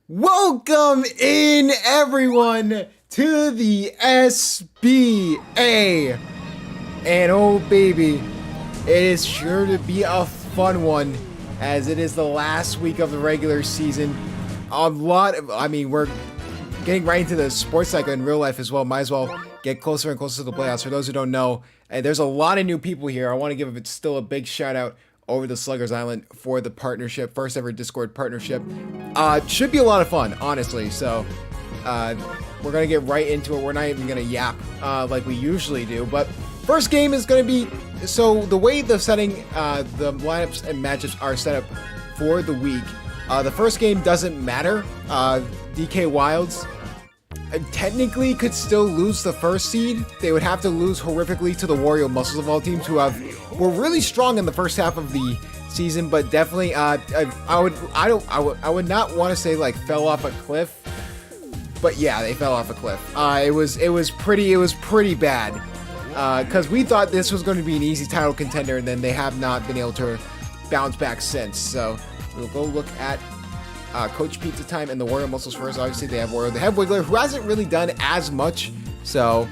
Welcome in, everyone, to the SBA. And oh, baby, it is sure to be a fun one, as it is the last week of the regular season. We're getting right into the sports cycle in real life as well. Might as well get closer and closer to the playoffs. For those who don't know, there's a lot of new people here. I want to give it still a big shout out over the Sluggers Island for the partnership, first ever Discord partnership. Should be a lot of fun, honestly. So we're gonna get right into it. We're not even gonna yap like we usually do. But first game is gonna be, so the way the setting, the lineups and matchups are set up for the week. The first game doesn't matter. DK Wilds technically could still lose the first seed. They would have to lose horrifically to the Wario Muscles of all teams, who were really strong in the first half of the season, but definitely I would not want to say like fell off a cliff, but yeah, they fell off a cliff. It was pretty bad, because we thought this was going to be an easy title contender, and then they have not been able to bounce back since. So we'll go look at Coach Pizza Time and the Wario Muscles first. Obviously, they have Wario. They have Wiggler, who hasn't really done as much. So,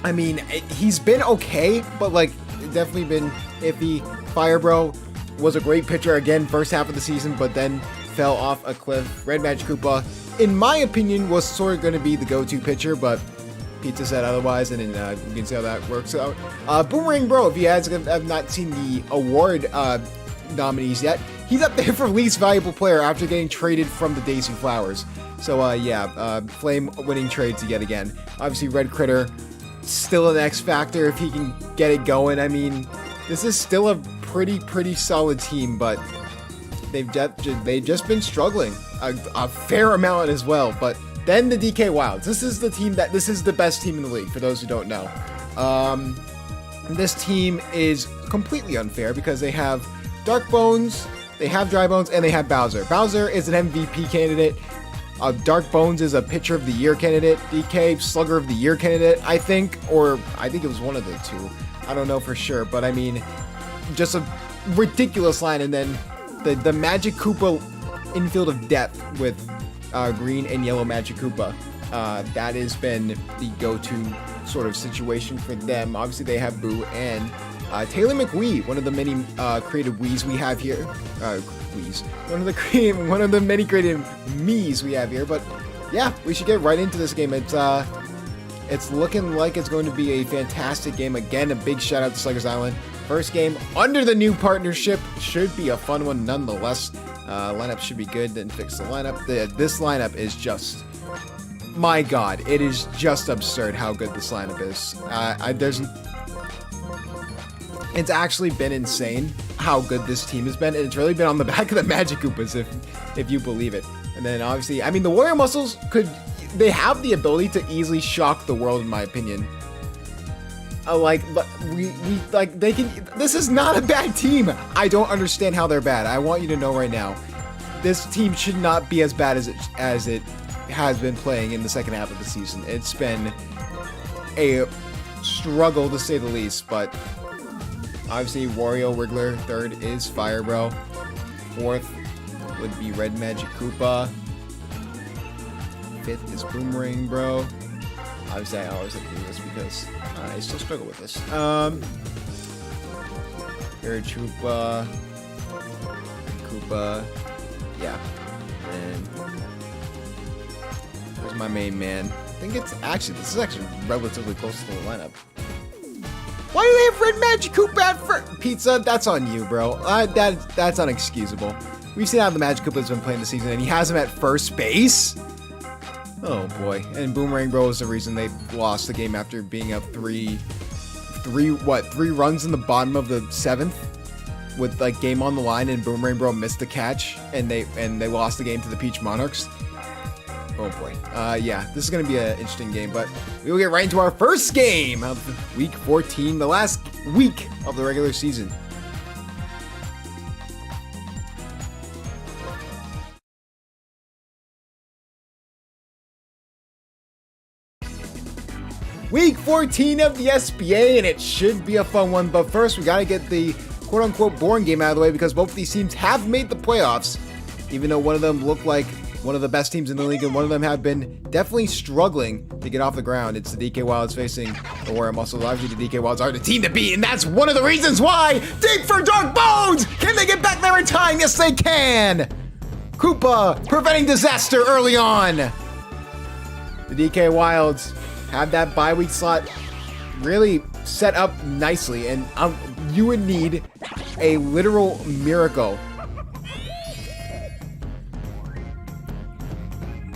I mean, he's been okay, but like definitely been iffy. Firebro was a great pitcher again first half of the season, but then fell off a cliff. Red Magic Koopa, in my opinion, was sort of going to be the go-to pitcher, but Pizza said otherwise, and then you can see how that works out. Boomerang Bro, if you guys have not seen the award nominees yet, he's up there for least valuable player after getting traded from the Daisy Flowers. So Flame winning trades yet again. Obviously, Red Critter still an X factor if he can get it going. I mean, this is still a pretty solid team, but they've just been struggling a fair amount as well. But then the DK Wilds. This is the best team in the league, for those who don't know. This team is completely unfair because they have Dark Bones, they have Dry Bones, and they have Bowser. Bowser is an MVP candidate. Dark Bones is a Pitcher of the Year candidate. DK, Slugger of the Year candidate, I think. Or I think it was one of the two. I don't know for sure. But I mean, just a ridiculous line. And then the Magic Koopa infield of depth with green and yellow Magic Koopa. That has been the go-to sort of situation for them. Obviously, they have Boo and Taylor McWee, one of the many creative Wiis we have here. One of the many creative me's we have here. But yeah, we should get right into this game. It's looking like it's going to be a fantastic game. Again, a big shout out to Sluggers Island. First game under the new partnership, should be a fun one nonetheless. Lineup should be good. Didn't fix the lineup. This lineup is just, my God, it is just absurd how good this lineup is. It's actually been insane how good this team has been, and it's really been on the back of the Magic Koopas, if you believe it. And then obviously, I mean, the Wario Muscles they have the ability to easily shock the world, in my opinion. They can. This is not a bad team. I don't understand how they're bad. I want you to know right now, this team should not be as bad as it has been playing in the second half of the season. It's been a struggle, to say the least, but obviously, Wario Wiggler. Third is Firebro. Fourth would be Red Magic Koopa. Fifth is Boomerang Bro. Obviously, I always have to do this because I still struggle with this. Air Koopa. Yeah. And where's my main man? I think this is actually relatively close to the lineup. Why do they have Red Magic Koopa at first? Pizza, that's on you, bro. That's unexcusable. We've seen how the Magic Koopa's been playing this season, and he has him at first base? Oh, boy. And Boomerang Bro is the reason they lost the game after being up three runs in the bottom of the seventh with, like, game on the line, and Boomerang Bro missed the catch, and they lost the game to the Peach Monarchs. Oh boy. Yeah, this is going to be an interesting game, but we will get right into our first game of week 14, the last week of the regular season. Week 14 of the SBA, and it should be a fun one, but first we got to get the quote-unquote boring game out of the way because both of these teams have made the playoffs, even though one of them looked like one of the best teams in the league, and one of them have been definitely struggling to get off the ground. It's the DK Wilds facing the Warrior Muscles. Obviously, the DK Wilds are the team to beat, and that's one of the reasons why. Deep for Dark Bones! Can they get back there in time? Yes, they can! Koopa preventing disaster early on. The DK Wilds have that bye week slot really set up nicely, and you would need a literal miracle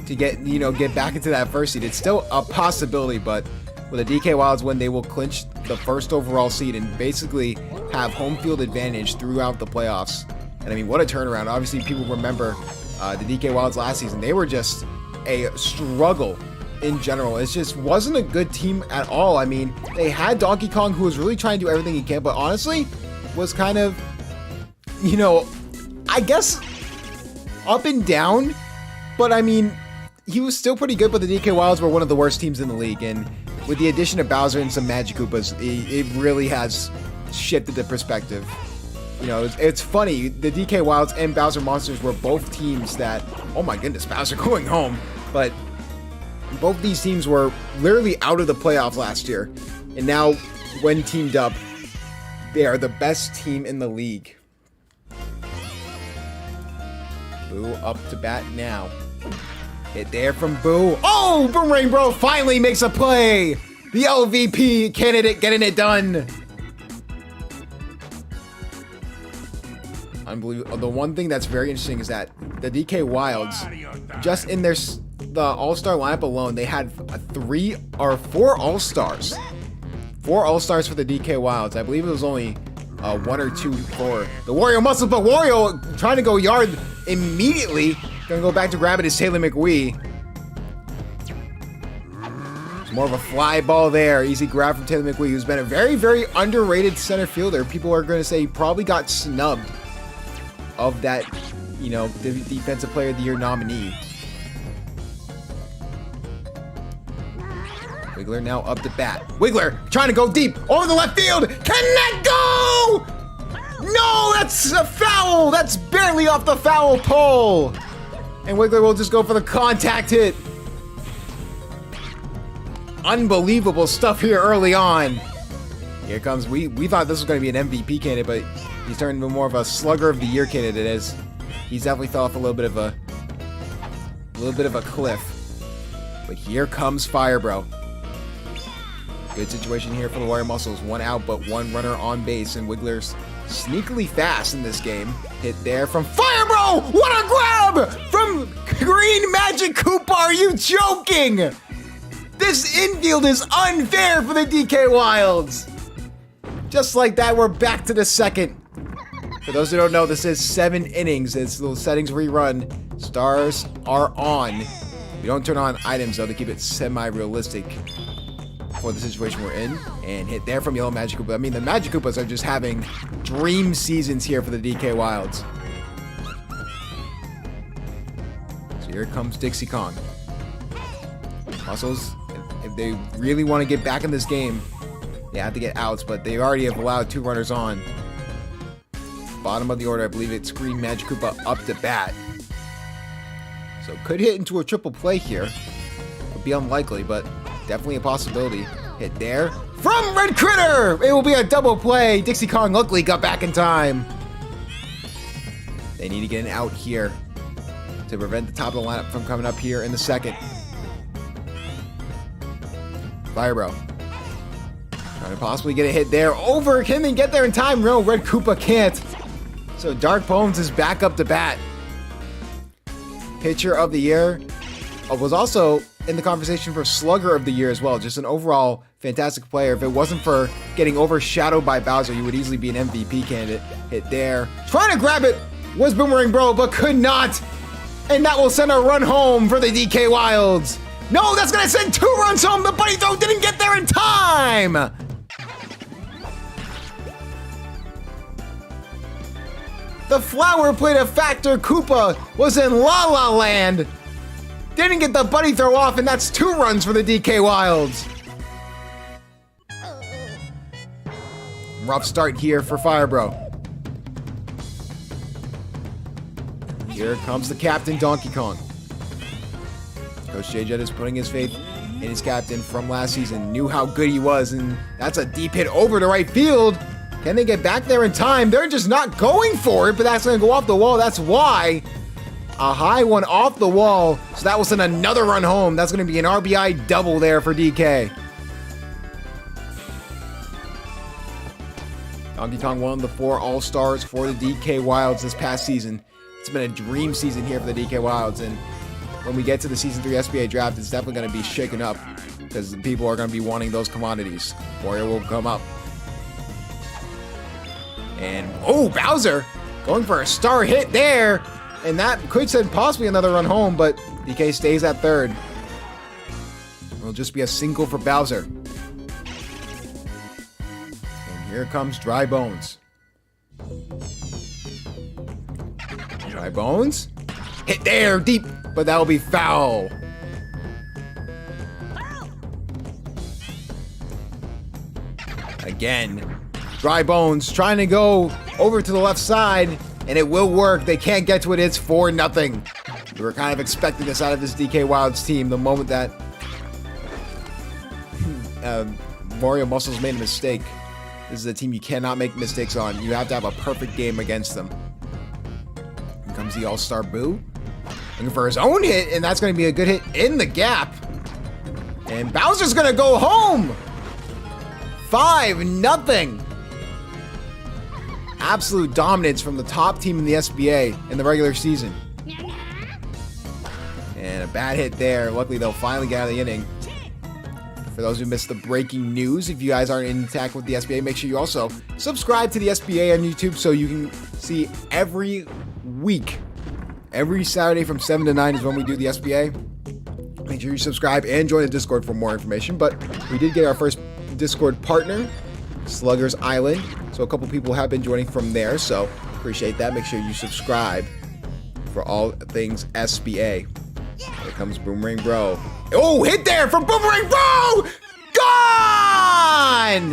to get back into that first seed. It's still a possibility, but with the DK Wilds win, they will clinch the first overall seed and basically have home field advantage throughout the playoffs. And I mean, what a turnaround. Obviously, people remember the DK Wilds last season. They were just a struggle in general. It just wasn't a good team at all. I mean, they had Donkey Kong, who was really trying to do everything he can, but honestly was kind of, I guess up and down. But I mean, he was still pretty good, but the DK Wilds were one of the worst teams in the league. And with the addition of Bowser and some Magic Koopas, it really has shifted the perspective. It's funny, the DK Wilds and Bowser Monsters were both teams that, oh my goodness, Bowser going home. But both these teams were literally out of the playoffs last year. And now, when teamed up, they are the best team in the league. Boo up to bat now. Hit there from Boo. Oh, Boomerang Bro finally makes a play. The LVP candidate getting it done. Unbelievable. The one thing that's very interesting is that the DK Wilds, just in the All-Star lineup alone, they had 4 All-Stars. 4 All-Stars for the DK Wilds. I believe it was only 1 or 2 for the Wario Muscles, but Wario trying to go yard immediately. Gonna go back to grab it is Taylor McWee. It's more of a fly ball there. Easy grab from Taylor McWee, who's been a very, very underrated center fielder. People are going to say he probably got snubbed of that, the Defensive Player of the Year nominee. Wiggler now up to bat. Wiggler trying to go deep over the left field. Can that go? No, that's a foul. That's barely off the foul pole. And Wiggler will just go for the contact hit. Unbelievable stuff here early on. Here comes, we thought this was going to be an MVP candidate, but he's turned into more of a Slugger of the Year candidate, as he's definitely fell off a little bit of a cliff. But here comes Fire Bro. Good situation here for the Warrior Muscles. 1 out, but 1 runner on base, and Wiggler's sneakily fast in this game. Hit there from Fire Bro! What a grab from Green Magic Koopa! Are you joking? This infield is unfair for the DK Wilds. Just like that, we're back to the second. For those who don't know, this is 7 innings. It's little settings rerun. Stars are on. We don't turn on items, though, to keep it semi-realistic for the situation we're in. And hit there from Yellow Magic Koopa. I mean, the Magic Koopas are just having dream seasons here for the DK Wilds. So here comes Dixie Kong. Muscles, if they really want to get back in this game, they have to get outs, but they already have allowed 2 runners on. Bottom of the order, I believe it's Green Magic Koopa up to bat. So could hit into a triple play here. Would be unlikely, but definitely a possibility. Hit there from Red Critter! It will be a double play. Dixie Kong luckily got back in time. They need to get an out here to prevent the top of the lineup from coming up here in the second. Fire Bro. Trying to possibly get a hit there. Over. Can they get there in time? No, Red Koopa can't. So Dark Bones is back up to bat. Pitcher of the Year was also in the conversation for Slugger of the Year as well. Just an overall fantastic player. If it wasn't for getting overshadowed by Bowser, he would easily be an MVP candidate. Hit there. Trying to grab it was Boomerang Bro, but could not. And that will send a run home for the DK Wilds. No, that's going to send 2 runs home. The bunny throw didn't get there in time. The flower played a factor. Koopa was in La La Land. Didn't get the bunny throw off, and that's 2 runs for the DK Wilds. Rough start here for Fire Bro. Here comes the captain, Donkey Kong. Coach JJ is putting his faith in his captain from last season. Knew how good he was, and that's a deep hit over to right field. Can they get back there in time? They're just not going for it, but that's going to go off the wall. That's why. A high one off the wall, so that will send another run home. That's going to be an RBI double there for DK. Donkey Kong, one of the 4 All-Stars for the DK Wilds this past season. It's been a dream season here for the DK Wilds, and when we get to the Season 3 SBA draft, it's definitely going to be shaken up because people are going to be wanting those commodities. Warrior will come up. And, oh, Bowser going for a star hit there. And that could send possibly another run home, but DK stays at third. It'll just be a single for Bowser. And here comes Dry Bones. Dry Bones. Hit there, deep, but that'll be foul. Again, Dry Bones trying to go over to the left side. And it will work. They can't get to it. It's 4-0. We were kind of expecting this out of this DK Wilds team the moment that Mario Muscles made a mistake. This is a team you cannot make mistakes on. You have to have a perfect game against them. Here comes the All-Star Boo. Looking for his own hit, and that's going to be a good hit in the gap. And Bowser's going to go home. 5-0. Absolute dominance from the top team in the SBA in the regular season. And a bad hit there. Luckily, they'll finally get out of the inning. For those who missed the breaking news, if you guys aren't in contact with the SBA, make sure you also subscribe to the SBA on YouTube so you can see every week. Every Saturday from 7 to 9 is when we do the SBA. Make sure you subscribe and join the Discord for more information. But we did get our first Discord partner, Slugger's Island. So a couple people have been joining from there, so appreciate that. Make sure you subscribe for all things SBA. Here comes Boomerang Bro. Oh, hit there from Boomerang Bro! Gone!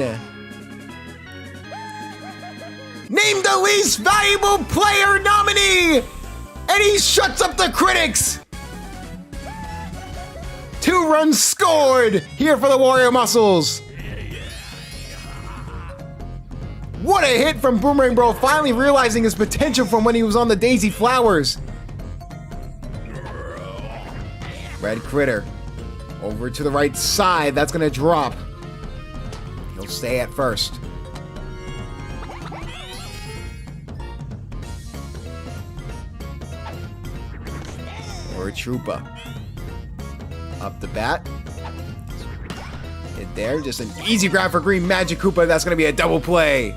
Named the least valuable player nominee! And he shuts up the critics! 2 runs scored here for the Warrior Muscles. What a hit from Boomerang Bro, finally realizing his potential from when he was on the Daisy Flowers. Red Critter. Over to the right side, that's going to drop. He'll stay at first. Or a Troopa. Up the bat. Hit there, just an easy grab for Green Magic Koopa. That's going to be a double play.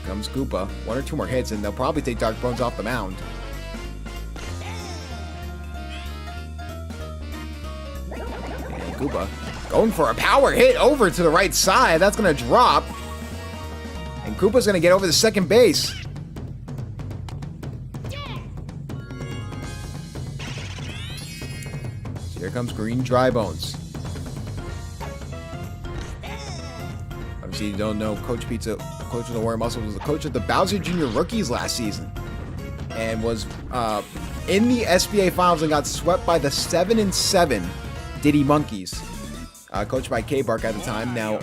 Comes Koopa. 1 or 2 more hits, and they'll probably take Dark Bones off the mound. And Koopa going for a power hit over to the right side. That's going to drop. And Koopa's going to get over the second base. So here comes Green Dry Bones. Obviously, you don't know Coach Pizza. Coach of the Warrior Muscles was the coach of the Bowser Jr. Rookies last season and was in the SBA Finals and got swept by the 7-7 Diddy Monkeys, coached by K-Bark at the time. Now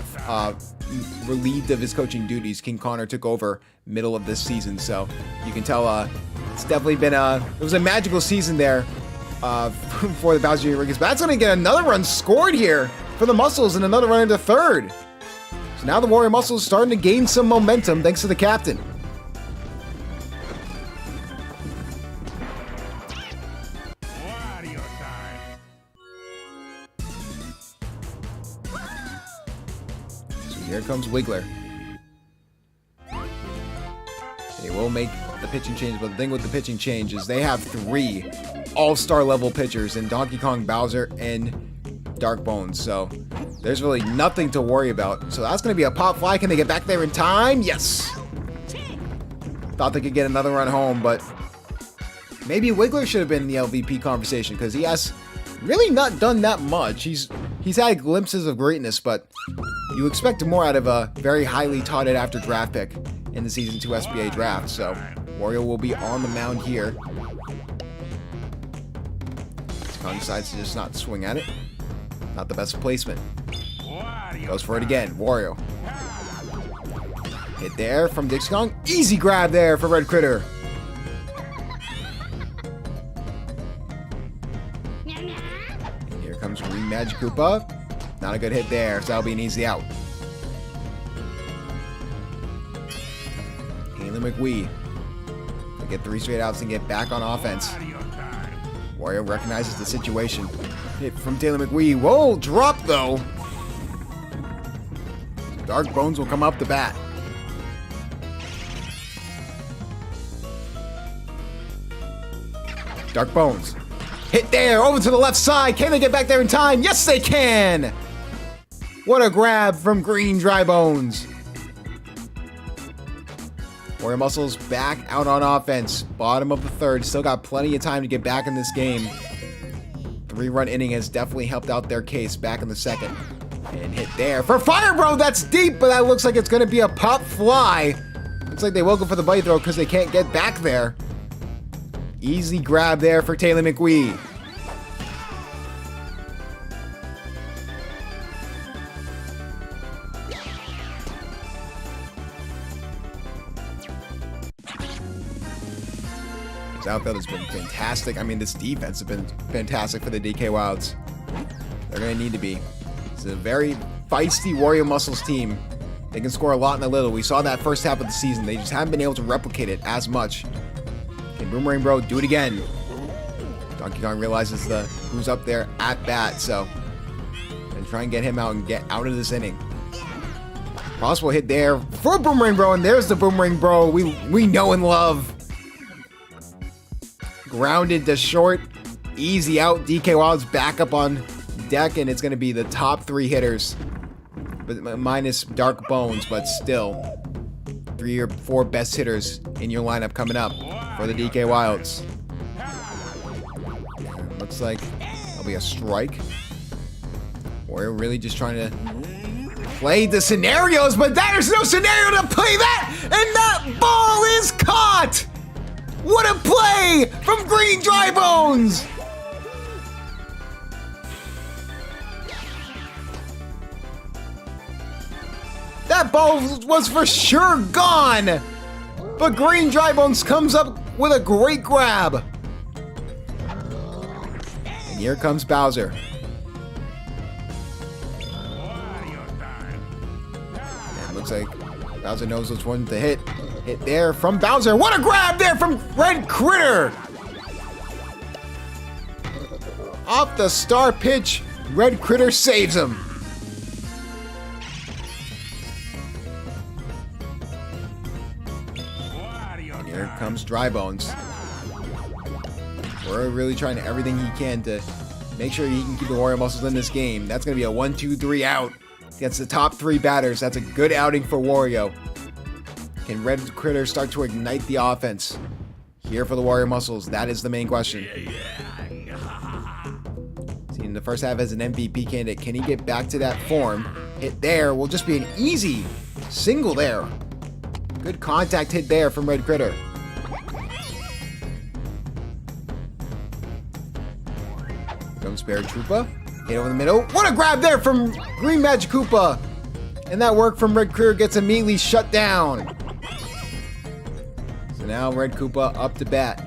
relieved of his coaching duties, King Connor took over middle of this season, so you can tell it's definitely been it was a magical season there for the Bowser Jr. Rookies. But that's going to get another run scored here for the Muscles and another run into third. So now the Warrior Muscles starting to gain some momentum thanks to the captain. So here comes Wiggler. They will make the pitching change, but the thing with the pitching change is they have 3 all-star level pitchers in Donkey Kong, Bowser, and Dark Bones. So there's really nothing to worry about. So that's going to be a pop fly. Can they get back there in time? Yes. Thought they could get another run home, but maybe Wiggler should have been in the LVP conversation because he has really not done that much. He's had glimpses of greatness, but you expect more out of a very highly touted after draft pick in the Season 2 SBA draft. So Wario will be on the mound here. Kong decides to just not swing at it. Not the best placement. Goes for it again. Wario. Hit there from Dixie Kong. Easy grab there for Red Critter. And here comes Green Magic Koopa. Not a good hit there, so that'll be an easy out. Taylor McWee. They get 3 straight outs and get back on offense. Wario recognizes the situation. Hit from Taylor McWee. Whoa, drop though. Dark Bones will come up the bat. Dark Bones. Hit there, over to the left side. Can they get back there in time? Yes, they can. What a grab from Green Dry Bones. Wario Muscles back out on offense. Bottom of the third. Still got plenty of time to get back in this game. 3-run inning has definitely helped out their case back in the second. And hit there for Fire Bro. That's deep, but that looks like it's going to be a pop fly. Looks like they woke up for the bite throw because they can't get back there. Easy grab there for Taylor McWee. This outfield has been fantastic. I mean, this defense has been fantastic for the DK Wilds. They're going to need to be. It's a very feisty Wario Muscles team. They can score a lot in the little. We saw that first half of the season. They just haven't been able to replicate it as much. Can Boomerang Bro do it again? Donkey Kong realizes who's up there at bat, so and try and get him out and get out of this inning. Possible hit there for Boomerang Bro, and there's the Boomerang Bro we know and love. Grounded to short, easy out. DK Wild's back up on deck, and it's going to be the top 3 hitters, but minus Dark Bones, but still 3 or 4 best hitters in your lineup coming up for the DK Wilds. Looks like there'll be a strike. Wario really just trying to play the scenarios, but there's no scenario to play that, and that ball is caught. What a play from Green Dry Bones! That ball was for sure gone! But Green Dry Bones comes up with a great grab. And here comes Bowser. And looks like Bowser knows which one to hit. Hit there from Bowser. What a grab there from Red Critter! Off the star pitch, Red Critter saves him. And here comes Dry Bones. We're really trying everything he can to make sure he can keep the Wario Muscles in this game. That's going to be a 1-2-3 out against the top 3 batters. That's a good outing for Wario. Can Red Critter start to ignite the offense here for the Wario Muscles? That is the main question. See, in the first half as an MVP candidate, can he get back to that form? Hit there will just be an easy single there. Good contact hit there from Red Critter. Comes Paratroopa. Hit over the middle. What a grab there from Green Magic Koopa. And that work from Red Critter gets immediately shut down. So now Red Koopa up to bat.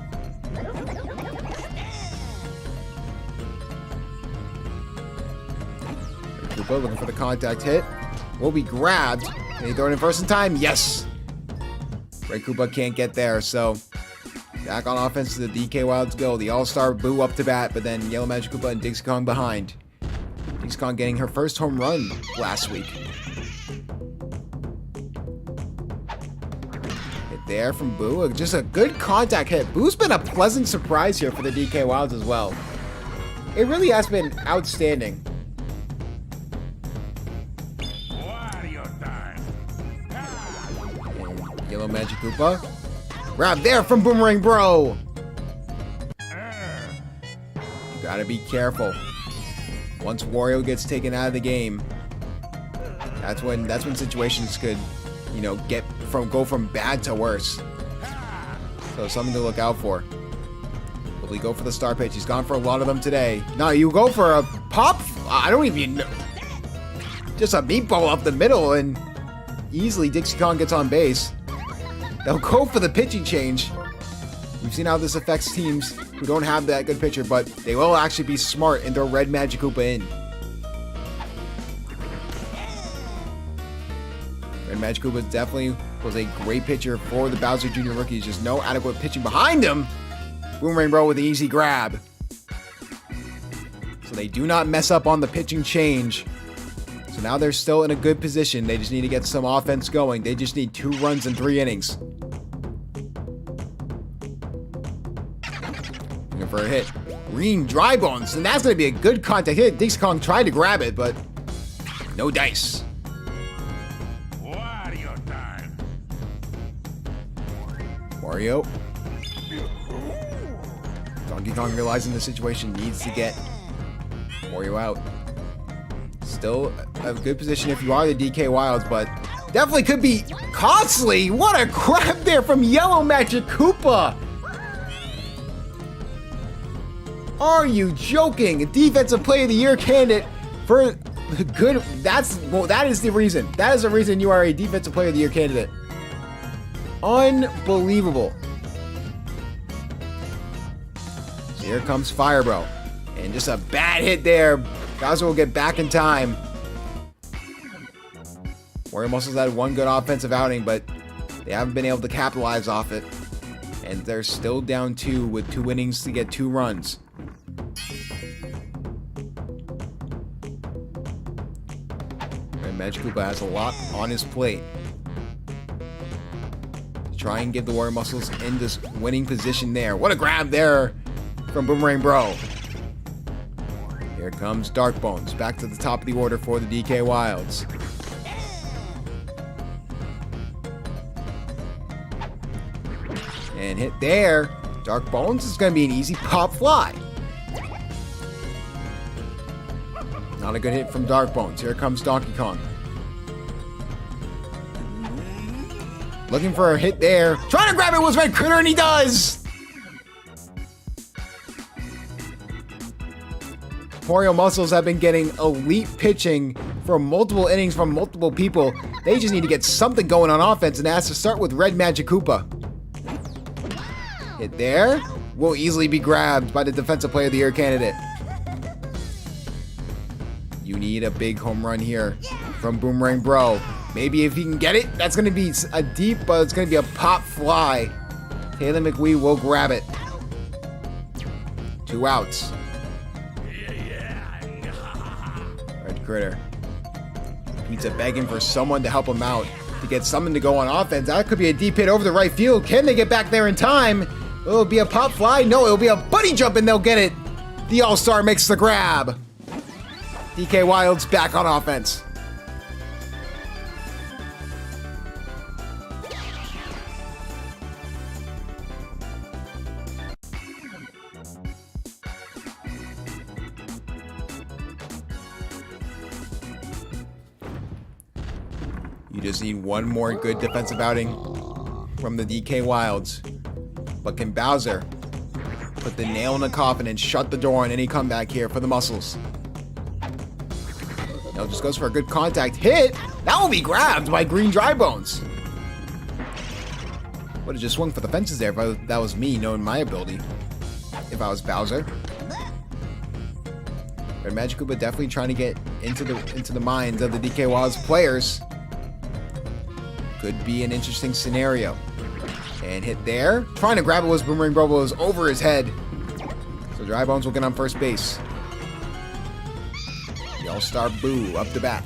Red Koopa looking for the contact hit. Will be grabbed. Can he throw it in first in time? Yes! Red Koopa can't get there, so back on offense to the DK Wilds go. The All-Star Boo up to bat, but then Yellow Magic Koopa and Dixie Kong behind. Dixie Kong getting her first home run last week. There from Boo, just a good contact hit. Boo's been a pleasant surprise here for the DK Wilds as well. It really has been outstanding. And Yellow Magic Koopa. Grab there from Boomerang Bro. You gotta be careful. Once Wario gets taken out of the game, that's when situations could, you know, go from bad to worse. So something to look out for. Will he go for the star pitch? He's gone for a lot of them today. No, you go for a pop. I don't even know. Just a meatball up the middle, and easily Dixie Kong gets on base. They'll go for the pitching change. We've seen how this affects teams who don't have that good pitcher, but they will actually be smart and throw Red Magic Koopa in. Red Magic Koopa definitely was a great pitcher for the Bowser Jr. rookies. Just no adequate pitching behind him. Boomerang Bro with the easy grab. So they do not mess up on the pitching change. So now they're still in a good position. They just need to get some offense going. They just need 2 runs in 3 innings. Looking for a hit. Green Dry Bones. And that's going to be a good contact hit. Dixie Kong tried to grab it, but no dice. Wario time. Wario. Donkey Kong realizing the situation needs to get Wario out. Still a good position if you are the DK Wilds, but definitely could be costly. What a grab there from Yellow Magic Koopa. Are you joking? A Defensive Player of the Year candidate for the good. That is the reason. That is the reason you are a Defensive Player of the Year candidate. Unbelievable. So here comes Fire Bro. And just a bad hit there. Bowser will get back in time. Wario Muscles had one good offensive outing, but they haven't been able to capitalize off it. And they're still down 2 with 2 innings to get 2 runs. And Magic Koopa has a lot on his plate. To try and give the Wario Muscles in this winning position there. What a grab there from Boomerang Bro. Here comes Dark Bones, back to the top of the order for the DK Wilds. And hit there. Dark Bones is going to be an easy pop fly. Not a good hit from Dark Bones. Here comes Donkey Kong. Looking for a hit there. Trying to grab it was Red Critter, and he does! Wario Muscles have been getting elite pitching for multiple innings from multiple people. They just need to get something going on offense, and it has to start with Red Magic Koopa. Hit there. Will easily be grabbed by the Defensive Player of the Year candidate. You need a big home run here from Boomerang Bro. Maybe if he can get it, that's going to be a deep, but it's going to be a pop fly. Taylor McWee will grab it. 2 outs. Red Critter. Pizza begging for someone to help him out, to get something to go on offense. That could be a deep hit over the right field. Can they get back there in time? It'll be a pop fly. No, it'll be a bunny jump and they'll get it. The All-Star makes the grab. DK Wilds back on offense. You just need one more good defensive outing from the DK Wilds. But can Bowser put the nail in the coffin and shut the door on any comeback here for the Muscles? No, just goes for a good contact hit. That will be grabbed by Green Dry Bones. Would have just swung for the fences there if that was me, knowing my ability. If I was Bowser. Red Magic Koopa definitely trying to get into the minds of the DK Wilds players. Could be an interesting scenario. And hit there. Trying to grab it was Boomerang Bro, was over his head. So Dry Bones will get on first base. The All-Star Boo up the bat.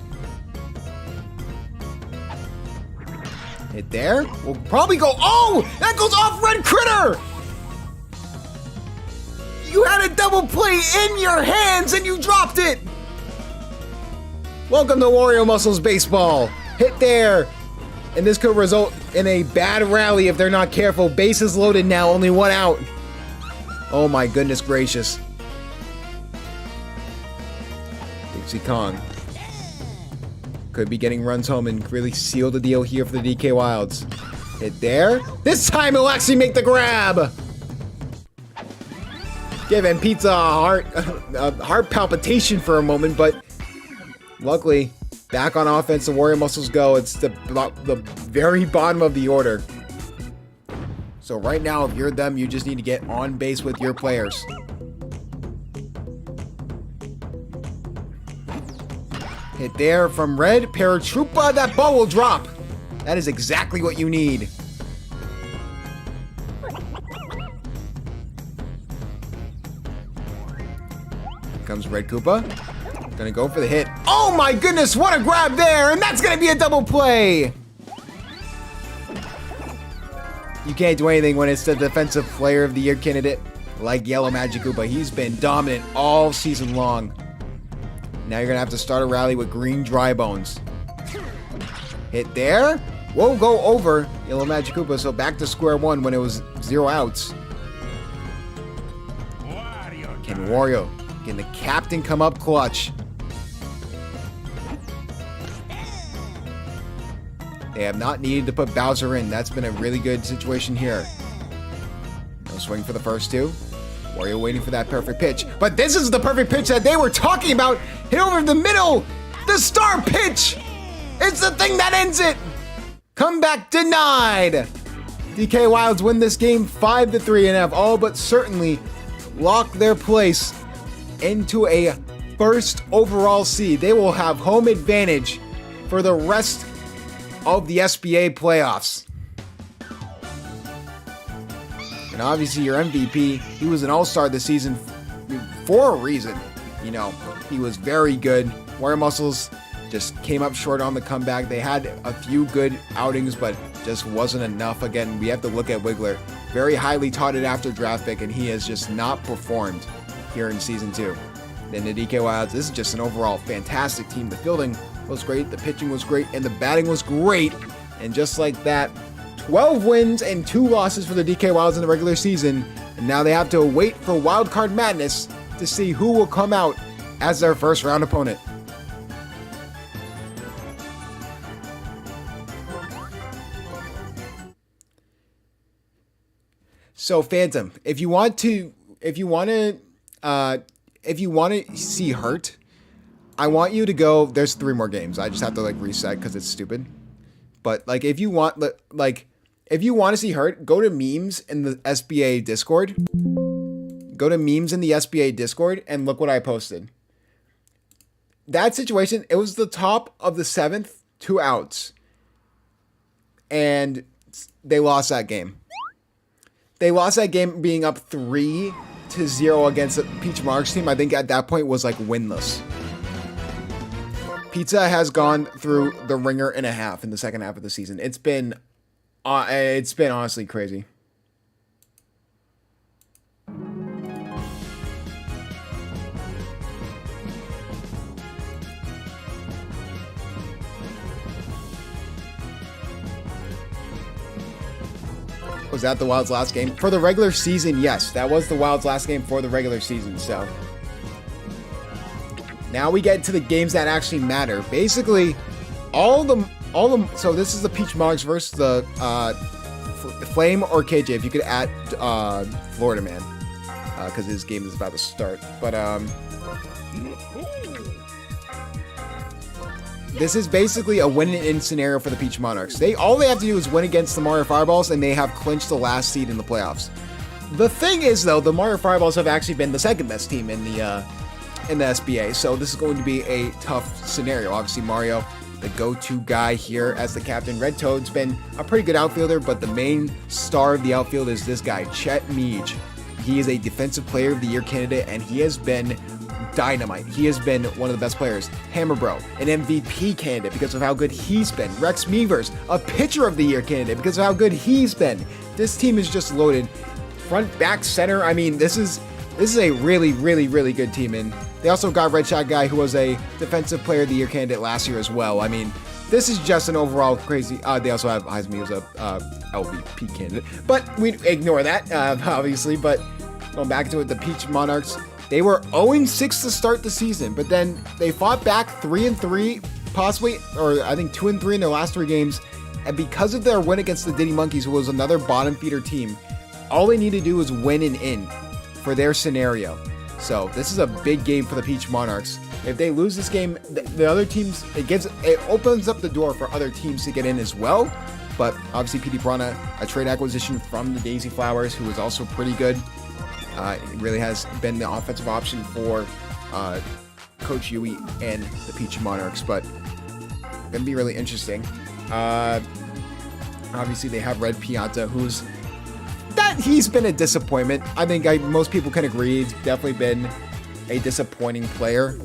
Hit there. Will probably go. Oh! That goes off Red Critter! You had a double play in your hands and you dropped it! Welcome to Wario Muscles Baseball. Hit there. And this could result in a bad rally if they're not careful. Bases loaded now, only 1 out. Oh my goodness gracious. Dixie Kong could be getting runs home and really seal the deal here for the DK Wilds. Hit there. This time he'll actually make the grab. giving Pizza a heart palpitation for a moment, but luckily, back on offense, the Warrior Muscles go. It's the very bottom of the order. So right now, if you're them, you just need to get on base with your players. Hit there from Red. Paratroopa, that ball will drop. That is exactly what you need. Here comes Red Koopa. Gonna go for the hit. Oh my goodness, what a grab there! And that's gonna be a double play! You can't do anything when it's the Defensive Player of the Year candidate like Yellow Magic Koopa. He's been dominant all season long. Now you're gonna have to start a rally with Green Dry Bones. Hit there. Whoa, go over Yellow Magic Koopa, so back to square one when it was 0 outs. Can Wario, can the captain come up clutch? They have not needed to put Bowser in. That's been a really good situation here. No swing for the first two. Wario waiting for that perfect pitch. But this is the perfect pitch that they were talking about. Hit over the middle. The star pitch. It's the thing that ends it. Comeback denied. DK Wilds win this game 5-3 and have all but certainly locked their place into a first overall seed. They will have home advantage for the rest of the SBA playoffs. And obviously your MVP, he was an all-star this season for a reason. You know, he was very good. Warrior Muscles just came up short on the comeback. They had a few good outings, but just wasn't enough. Again, we have to look at Wiggler. Very highly touted after draft pick, and he has just not performed here in Season 2. Then the DK Wilds, this is just an overall fantastic team. The fielding was great, the pitching was great, and the batting was great. And just like that, 12 wins and 2 losses for the DK Wilds in the regular season. And now they have to wait for Wild Card Madness to see who will come out as their first round opponent. So Phantom, if you want to see Hurt, I want you to go. There's 3 more games. I just have to reset because it's stupid. But if you want to see Hurt, go to memes in the SBA Discord. Go to memes in the SBA Discord and look what I posted. That situation, it was the top of the 7th, 2 outs, and they lost that game. They lost that game being up 3-0 against the Peach Monarchs team. I think at that point was winless. Pizza has gone through the ringer and a half in the second half of the season. It's been honestly crazy. Was that the Wild's last game? For the regular season, yes. That was the Wild's last game for the regular season, so. Now we get to the games that actually matter. Basically, so this is the Peach Monarchs versus the Flame or KJ, if you could add Florida Man, because his game is about to start. But this is basically a win-in scenario for the Peach Monarchs. All they have to do is win against the Mario Fireballs, and they have clinched the last seed in the playoffs. The thing is, though, the Mario Fireballs have actually been the second best team in the SBA, so this is going to be a tough scenario. Obviously, Mario, the go-to guy here as the captain. Red Toad's been a pretty good outfielder, but the main star of the outfield is this guy, Chet Meej. He is a Defensive Player of the Year candidate, and he has been dynamite. He has been one of the best players. Hammer Bro, an MVP candidate because of how good he's been. Rex Meavers, a Pitcher of the Year candidate because of how good he's been. This team is just loaded. Front, back, center. I mean, this is a really, really, really good team. And they also got Red Shot Guy, who was a Defensive Player of the Year candidate last year as well. I mean, this is just an overall crazy. They also have Heisman as a LVP candidate, but we ignore that obviously. But going back to it, the Peach Monarchs. They were 0-6 to start the season, but then they fought back 3-3, possibly, or I think 2-3 in their last 3 games. And because of their win against the Diddy Monkeys, who was another bottom feeder team, all they need to do is win and in. for their scenario. So this is a big game for the Peach Monarchs. If they lose this game, the other teams, it opens up the door for other teams to get in as well. But obviously PD Piranha, a trade acquisition from the Daisy Flowers, who is also pretty good. It really has been the offensive option for Coach Yui and the Peach Monarchs, but gonna be really interesting. Obviously they have Red Pianta, he's been a disappointment. I think most people can agree he's definitely been a disappointing player.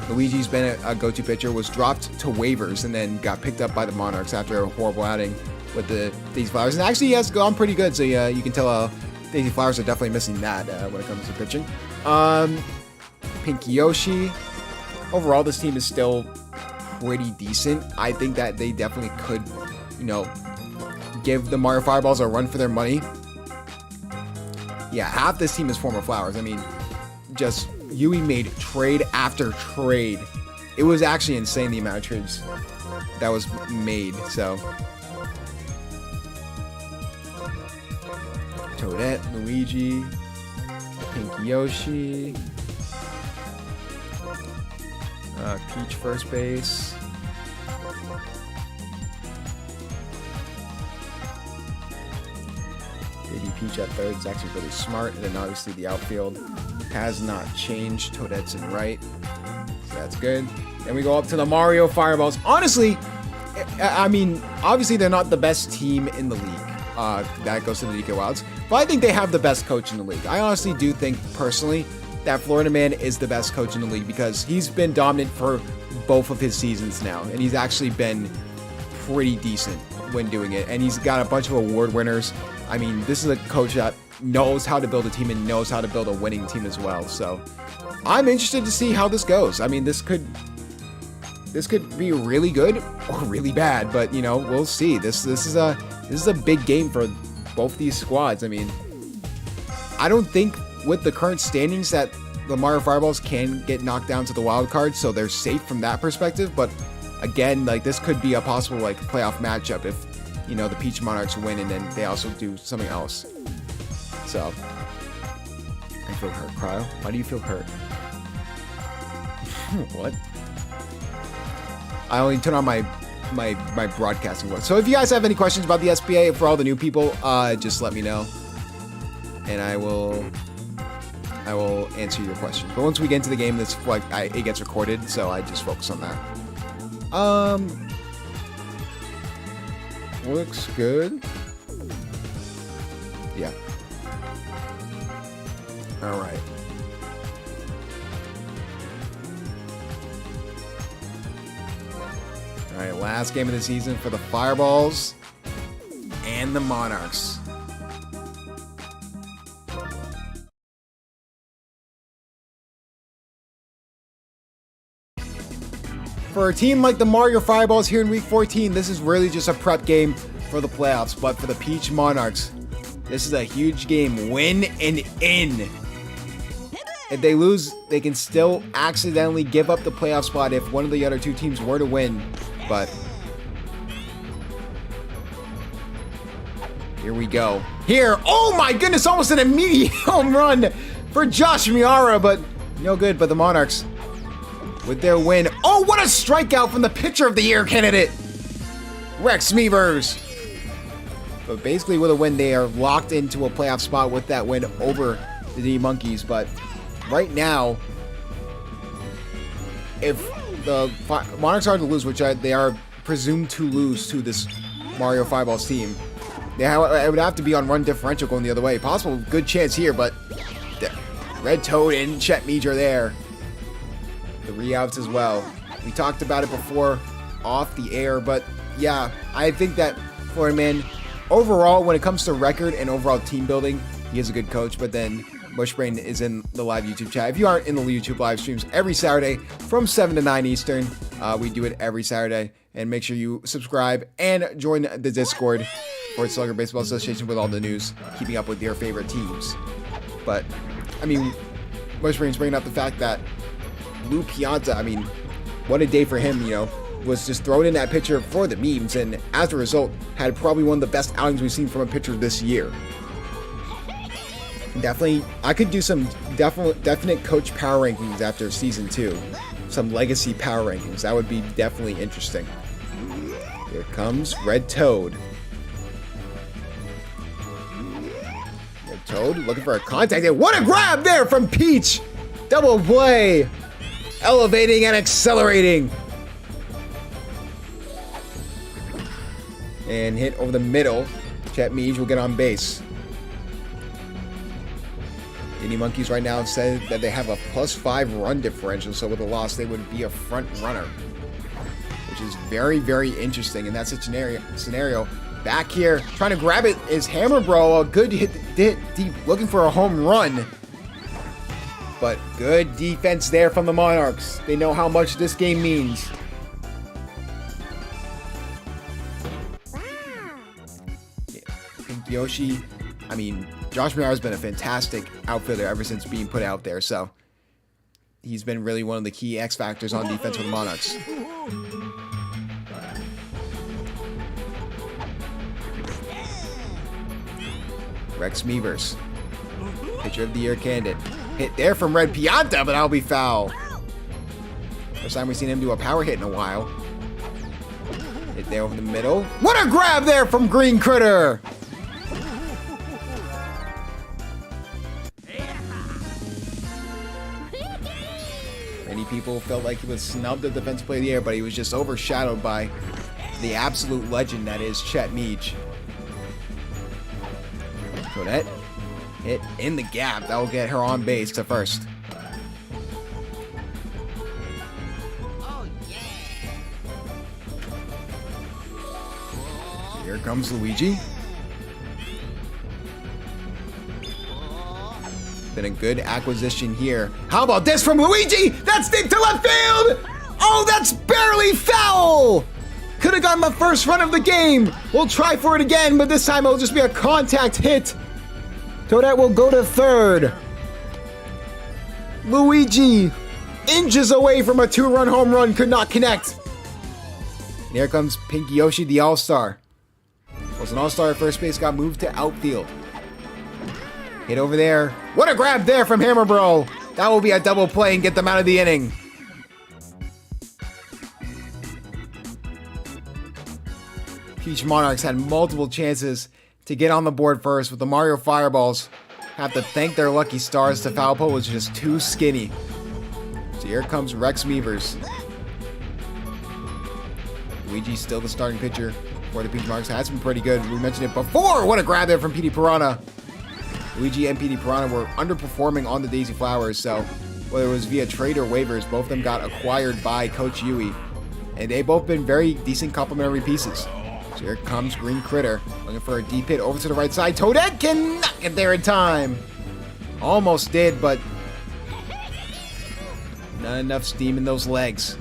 Luigi's been a go-to pitcher, was dropped to waivers, and then got picked up by the Monarchs after a horrible outing with the Daisy Flowers. And actually he has gone pretty good, so you can tell Daisy Flowers are definitely missing that when it comes to pitching. Pinky Yoshi. Overall, this team is still pretty decent. I think that they definitely could, give the Mario Fireballs a run for their money. Yeah, half this team is former Flowers. I mean, just Yui made trade after trade. It was actually insane the amount of trades that was made. So Toadette, Luigi, Pinky Yoshi, Peach first base. Baby Peach at third is actually really smart. And then obviously the outfield has not changed. Toadette's in right. So that's good. Then we go up to the Mario Fireballs. Honestly, I mean, obviously they're not the best team in the league. That goes to the DK Wilds. But I think they have the best coach in the league. I honestly do think, personally, that Florida Man is the best coach in the league because he's been dominant for both of his seasons now. And he's actually been pretty decent when doing it. And he's got a bunch of award winners. I mean, this is a coach that knows how to build a team and knows how to build a winning team as well. So I'm interested to see how this goes. I mean, this could be really good or really bad, but we'll see. This is a big game for both these squads. I mean, I don't think with the current standings that the Mario Fireballs can get knocked down to the wild card, so they're safe from that perspective. But again, this could be a possible playoff matchup if the Peach Monarchs win and then they also do something else. So I feel hurt, Cryo. Why do you feel hurt? What? I only turn on my broadcasting voice. So if you guys have any questions about the SBA for all the new people, just let me know, and I will answer your questions. But once we get into the game, it gets recorded, so I just focus on that. Looks good. Yeah. All right. All right, last game of the season for the Fireballs and the Monarchs. For a team like the Mario Fireballs here in Week 14, this is really just a prep game for the playoffs. But for the Peach Monarchs, this is a huge game. Win and in. If they lose, they can still accidentally give up the playoff spot if one of the other two teams were to win. But here we go. Here, oh my goodness, almost an immediate home run for Josh Miara, but no good. But the Monarchs with their win. Oh, what a strikeout from the pitcher of the year candidate, Rex Meavers. But basically with a win, they are locked into a playoff spot with that win over the D Monkeys. But right now, if the Monarchs are to lose, which they are presumed to lose to this Mario Fireballs team, it would have to be on run differential going the other way. Possible good chance here, but Red Toad and Chet Mead are there. The re-outs as well. We talked about it before off the air, but yeah, I think that Florida Man, overall, when it comes to record and overall team building, he is a good coach. But then Bushbrain is in the live YouTube chat. If you aren't in the YouTube live streams every Saturday from 7 to 9 Eastern, we do it every Saturday. And make sure you subscribe and join the Discord for Slugger Baseball Association with all the news, keeping up with your favorite teams. But, I mean, Bushbrain's bringing up the fact that Lou Pianta, I mean, what a day for him, was just thrown in that pitcher for the memes, and as a result, had probably one of the best outings we've seen from a pitcher this year. Definitely, I could do some definite coach power rankings after season 2. Some legacy power rankings. That would be definitely interesting. Here comes Red Toad. Red Toad looking for a contact. And what a grab there from Peach! Double play! Elevating and accelerating. And hit over the middle. Chet Meej will get on base. Diddy Monkeys right now said that they have a +5 run differential, so with a loss, they would be a front runner. Which is very, very interesting in that scenario. Back here, trying to grab it is Hammer Bro. A good hit deep, looking for a home run. But good defense there from the Monarchs. They know how much this game means. Pink Yoshi, I mean, Josh Miara has been a fantastic outfielder ever since being put out there, so he's been really one of the key X factors on defense for the Monarchs. Rex Meevers, pitcher of the year candidate. Hit there from Red Pianta, but that'll be foul. First time we've seen him do a power hit in a while. Hit there over the middle. What a grab there from Green Critter! Many people felt like he was snubbed at Defensive Player of the Year, but he was just overshadowed by the absolute legend that is Chet Meej. Toadette hit in the gap. That will get her on base to first. Here comes Luigi. Been a good acquisition here. How about this from Luigi? That's deep to left field! Oh, that's barely foul! Could have gotten the first run of the game. We'll try for it again, but this time it'll just be a contact hit. Toadette will go to third. Luigi, inches away from a 2-run home run, could not connect. And here comes Pink Yoshi, the All-Star. Was an All-Star at first base, got moved to outfield. Hit over there. What a grab there from Hammer Bro. That will be a double play and get them out of the inning. Peach Monarchs had multiple chances to get on the board first, with the Mario Fireballs have to thank their lucky stars. The foul pole was just too skinny. So here comes Rex Meevers. Luigi's still the starting pitcher for the Peach Monarchs. Has been pretty good. We mentioned it before. What a grab there from PD Piranha. Luigi and PD Piranha were underperforming on the Daisy Flowers, so whether it was via trade or waivers, both of them got acquired by Coach Yui. And they've both been very decent complementary pieces. So here comes Green Critter, looking for a deep hit over to the right side. Toadette cannot get there in time. Almost did, but not enough steam in those legs.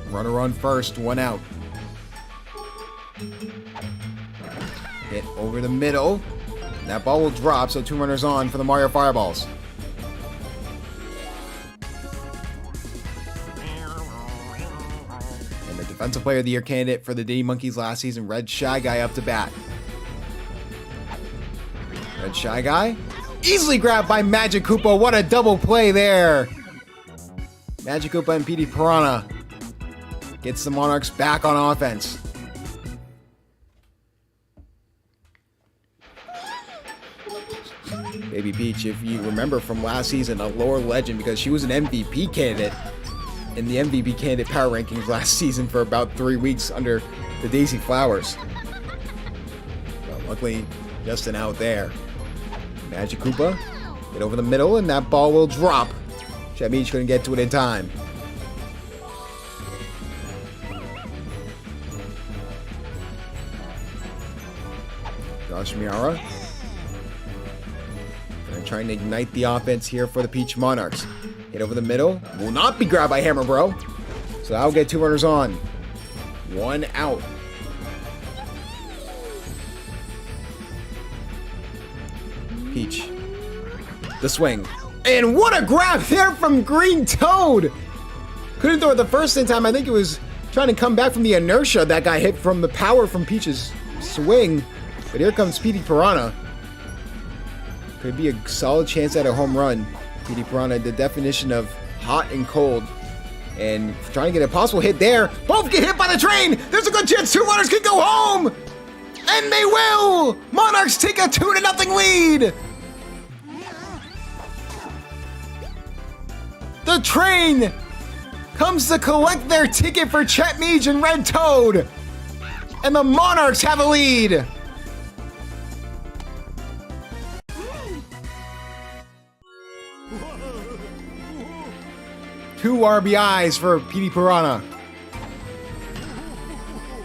Runner on first, 1 out. Hit over the middle. That ball will drop, so 2 runners on for the Mario Fireballs. And the Defensive Player of the Year candidate for the Diddy Monkeys last season, Red Shy Guy, up to bat. Red Shy Guy, easily grabbed by Magic Koopa. What a double play there. Magic Koopa and PD Piranha gets the Monarchs back on offense. Baby Peach, if you remember from last season, a lore legend because she was an MVP candidate in the MVP candidate power rankings last season for about 3 weeks under the Daisy Flowers. Well, luckily, just an out there. Magic Koopa, get over the middle, and that ball will drop. Chet Meej couldn't get to it in time. Josh Miara. Trying to ignite the offense here for the Peach Monarchs. Hit over the middle. Will not be grabbed by Hammer Bro. So that'll get 2 runners on. 1 out. Peach. The swing. And what a grab there from Green Toad! Couldn't throw it the first time. I think it was trying to come back from the inertia that got hit from the power from Peach's swing. But here comes PD Piranha. Could be a solid chance at a home run. PD Piranha, the definition of hot and cold. And trying to get a possible hit there. Both get hit by the train. There's a good chance 2 runners can go home. And they will. Monarchs take a 2-0 lead. The train comes to collect their ticket for Chet Meej and Red Toad. And the Monarchs have a lead. Two RBIs for PD Piranha.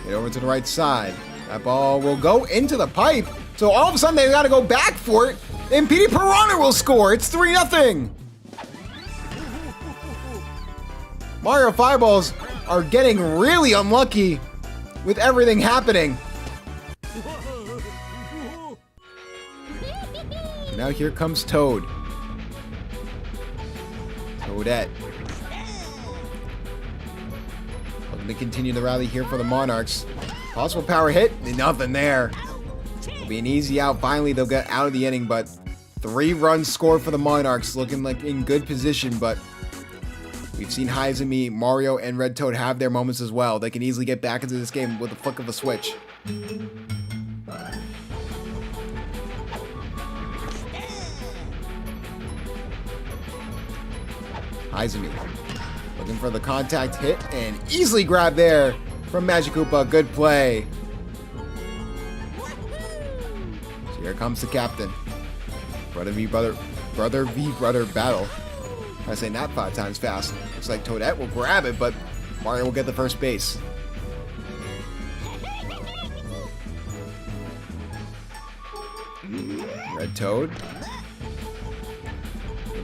Get over to the right side. That ball will go into the pipe. So all of a sudden they got to go back for it. And PD Piranha will score. It's 3-0. Mario Fireballs are getting really unlucky with everything happening. So now here comes Toad. Toadette. Looking to continue the rally here for the Monarchs. Possible power hit, nothing there. It'll be an easy out. Finally, they'll get out of the inning, but 3 runs scored for the Monarchs, looking like in good position, but we've seen Haizumi, Mario, and Red Toad have their moments as well. They can easily get back into this game with a flick of a switch. Haizumi looking for the contact hit and easily grabbed there from Magic Koopa. Good play. So here comes the captain. Brother v brother battle. I say that 5 times fast. Looks like Toadette will grab it, but Mario will get the first base. Red Toad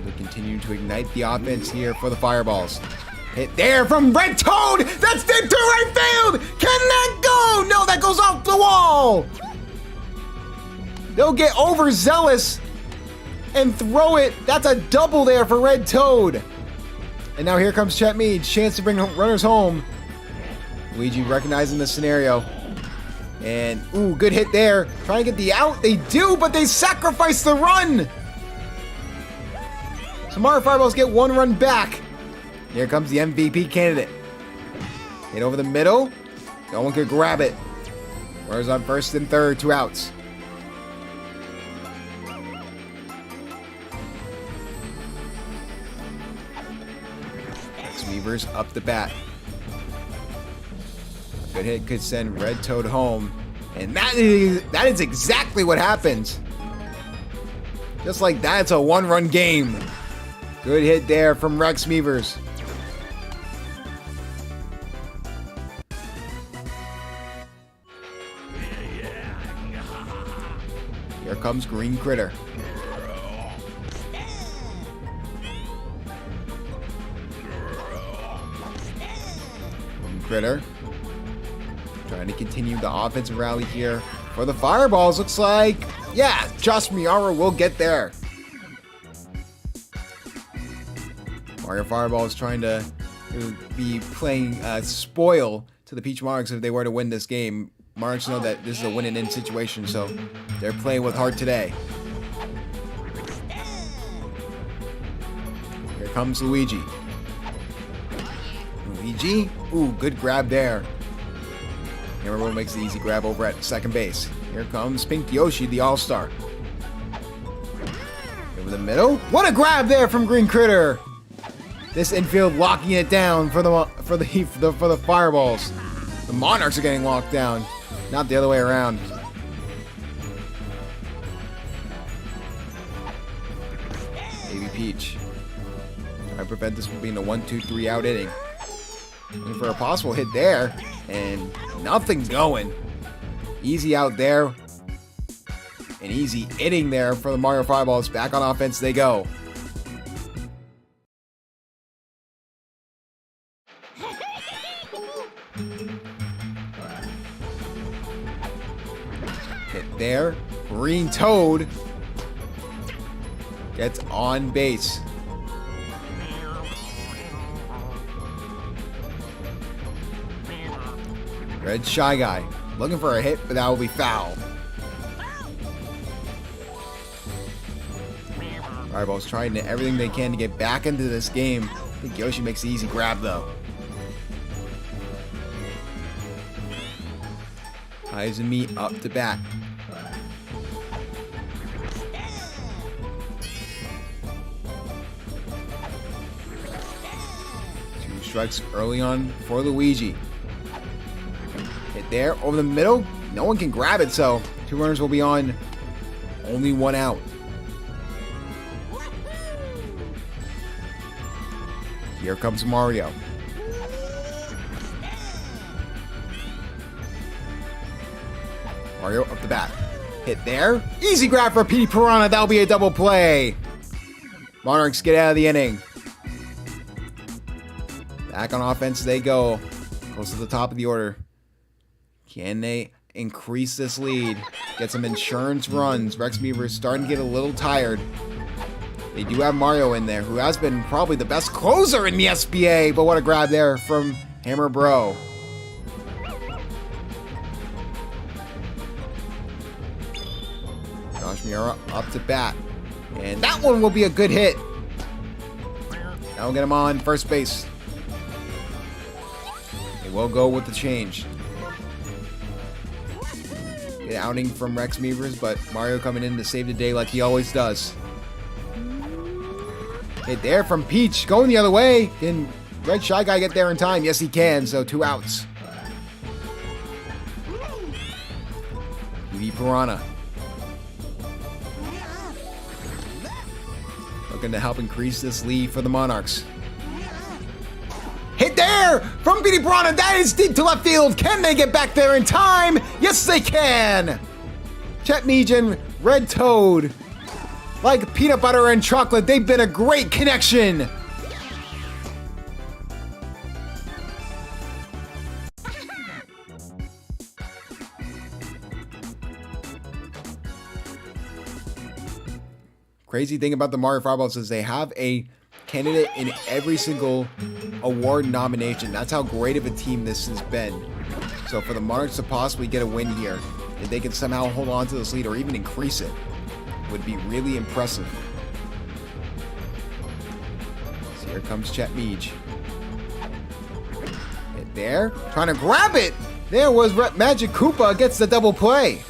will continue to ignite the offense here for the Fireballs. Hit there from Red Toad! That's deep to right field! Can that go? No, that goes off the wall! They'll get overzealous and throw it. That's a double there for Red Toad. And now here comes Chet Meej. Chance to bring runners home. Luigi recognizing the scenario. And, ooh, good hit there. Trying to get the out. They do, but they sacrifice the run. So Mario Fireballs get 1 run back. Here comes the MVP candidate. Hit over the middle. No one could grab it. Runners on first and third, 2 outs. Weavers up the bat. Good hit could send Red Toad home. And that is exactly what happens. Just like that, it's a 1-run game. Good hit there from Rex Weavers. Here comes Green Critter. Critter trying to continue the offensive rally here for the Fireballs. Looks like, yeah, Josh Miara will get there. Mario Fireball is trying to be playing spoil to the Peach Monarchs if they were to win this game. Monarchs know that this is a win-and-in situation, so they're playing with heart today. Here comes Luigi. Luigi, ooh, good grab there. Everyone makes the easy grab over at second base. Here comes Pink Yoshi, the All-Star. Over the middle. What a grab there from Green Critter! This infield locking it down for the Fireballs. The Monarchs are getting locked down, not the other way around. Baby Peach. Trying to prevent this from being a 1-2-3 out inning. Looking for a possible hit there, and nothing's going. Easy out there. An easy inning there for the Mario Fireballs. Back on offense they go. Hit there. Green Toad gets on base. Red Shy Guy looking for a hit, but that will be foul. Fireball's trying everything they can to get back into this game. I think Yoshi makes the easy grab though. Izumi up to bat. Two strikes early on for Luigi. Hit there over the middle. No one can grab it, so 2 runners will be on. Only 1 out. Here comes Mario. Mario up the bat. Hit there. Easy grab for Petey Piranha. That'll be a double play. Monarchs get out of the inning. Back on offense they go. Close to the top of the order. Can they increase this lead? Get some insurance runs. Rex Beaver is starting to get a little tired. They do have Mario in there, who has been probably the best closer in the SBA. But what a grab there from Hammer Bro. Josh Miura up to bat. And that one will be a good hit. Now we'll get him on first base. They will go with the change. Get outing from Rex Meavers, but Mario coming in to save the day like he always does. Hit there from Peach, going the other way. Can Red Shy Guy get there in time? Yes, he can, so 2 outs. Petey Piranha. Looking to help increase this lead for the Monarchs. Hit there from Petey Piranha. That is deep to left field. Can they get back there in time? Yes, they can. Chet Mejan, Red Toad. Like peanut butter and chocolate, they've been a great connection. Crazy thing about the Mario Fireballs is they have a candidate in every single award nomination. That's how great of a team this has been. So for the Monarchs to possibly get a win here, if they can somehow hold on to this lead or even increase it, would be really impressive. So here comes Chet Meej. Hit there, trying to grab it. There was Magic Koopa, gets the double play.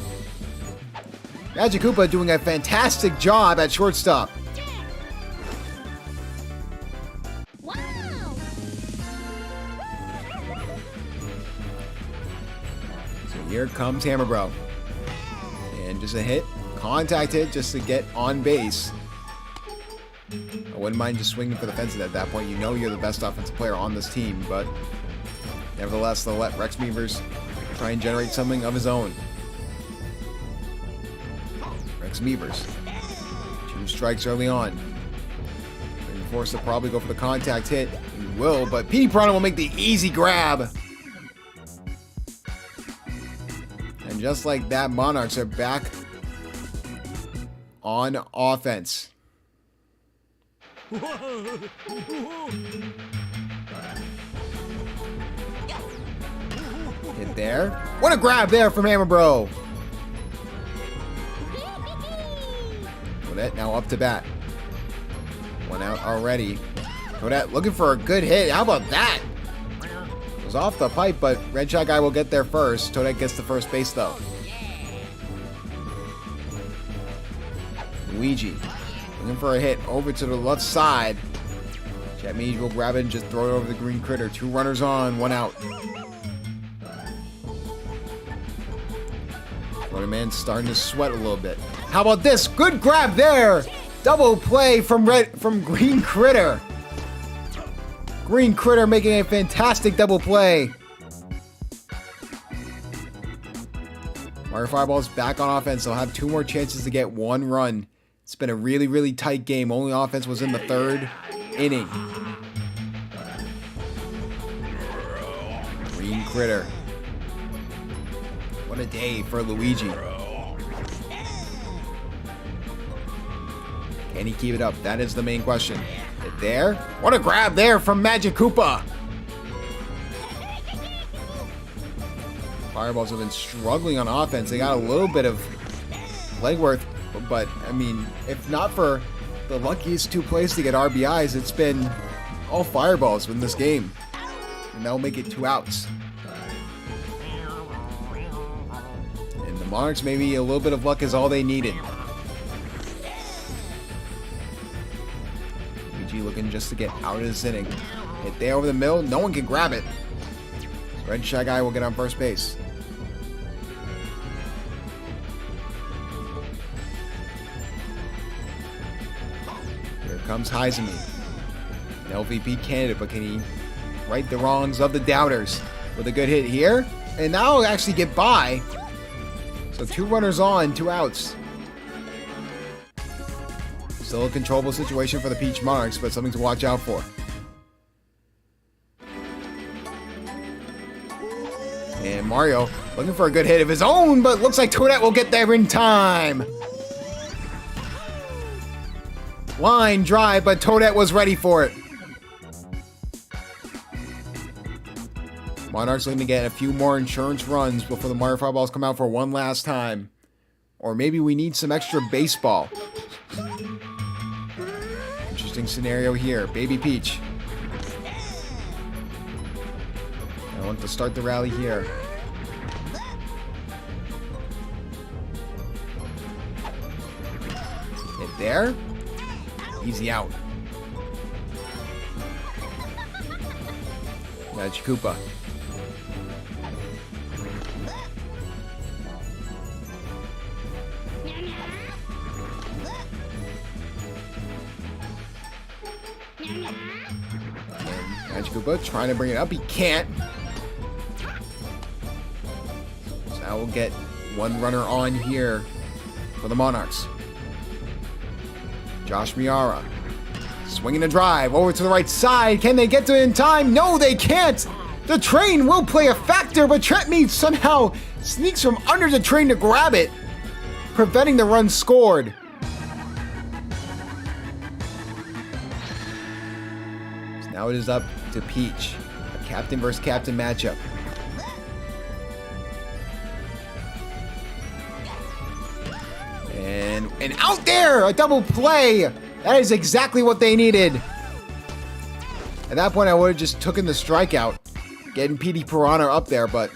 Magic Koopa doing a fantastic job at shortstop. Wow. So here comes Hammer Bro. And just a hit. Contact hit just to get on base. I wouldn't mind just swinging for the fences at that point. You know you're the best offensive player on this team, but nevertheless, they'll let Rex Meavers try and generate something of his own. Rex Meavers. 2 strikes early on. Being forced to probably go for the contact hit. He will, but Petey Piranha will make the easy grab. And just like that, Monarchs are back on offense. Hit there. What a grab there from Hammer Bro. Toadette now up to bat. 1 out already. Toadette looking for a good hit. How about that? It was off the pipe, but Red Shot Guy will get there first. Toadette gets the first base though. Luigi looking for a hit over to the left side. Chet Meej will grab it and just throw it over the green critter. 2 runners on, 1 out. Runnerman's starting to sweat a little bit. How about this? Good grab there. Double play from Green Critter. Green Critter making a fantastic double play. Mario Fireball's back on offense. They'll have 2 more chances to get 1 run. It's been a really, really tight game. Only offense was in the 3rd inning. Green Critter. What a day for Luigi. Can he keep it up? That is the main question. Hit there. What a grab there from Magic Koopa. Fireballs have been struggling on offense. They got a little bit of leg worth, but I mean, if not for the luckiest two plays to get RBIs. It's been all fireballs in this game. And that'll make it 2 outs. And the Monarchs, maybe a little bit of luck is all they needed. Luigi looking just to get out of this inning. Hit there over the middle. No one can grab it. So Red Shy Guy will get on first base. Here comes Heisman. An LVP candidate, but can he right the wrongs of the doubters with a good hit here? And now he'll actually get by. So 2 runners on, 2 outs. Still a controllable situation for the Peach Monarchs, but something to watch out for. And Mario looking for a good hit of his own, but looks like Toadette will get there in time. Line drive, but Toadette was ready for it. Monarchs looking to get a few more insurance runs before the Mario Fireballs come out for one last time. Or maybe we need some extra baseball. Interesting scenario here. Baby Peach. I want to start the rally here. Hit there. Easy out. That's Koopa. Magic Koopa trying to bring it up. He can't. So I will get 1 runner on here for the Monarchs. Josh Miara. Swinging a drive over to the right side. Can they get to it in time? No, they can't. The train will play a factor, but Trent Mead somehow sneaks from under the train to grab it, preventing the run scored. So now it is up to Peach. A captain versus captain matchup. And out there! A double play! That is exactly what they needed. At that point, I would have just taken the strikeout, getting PD Piranha up there, but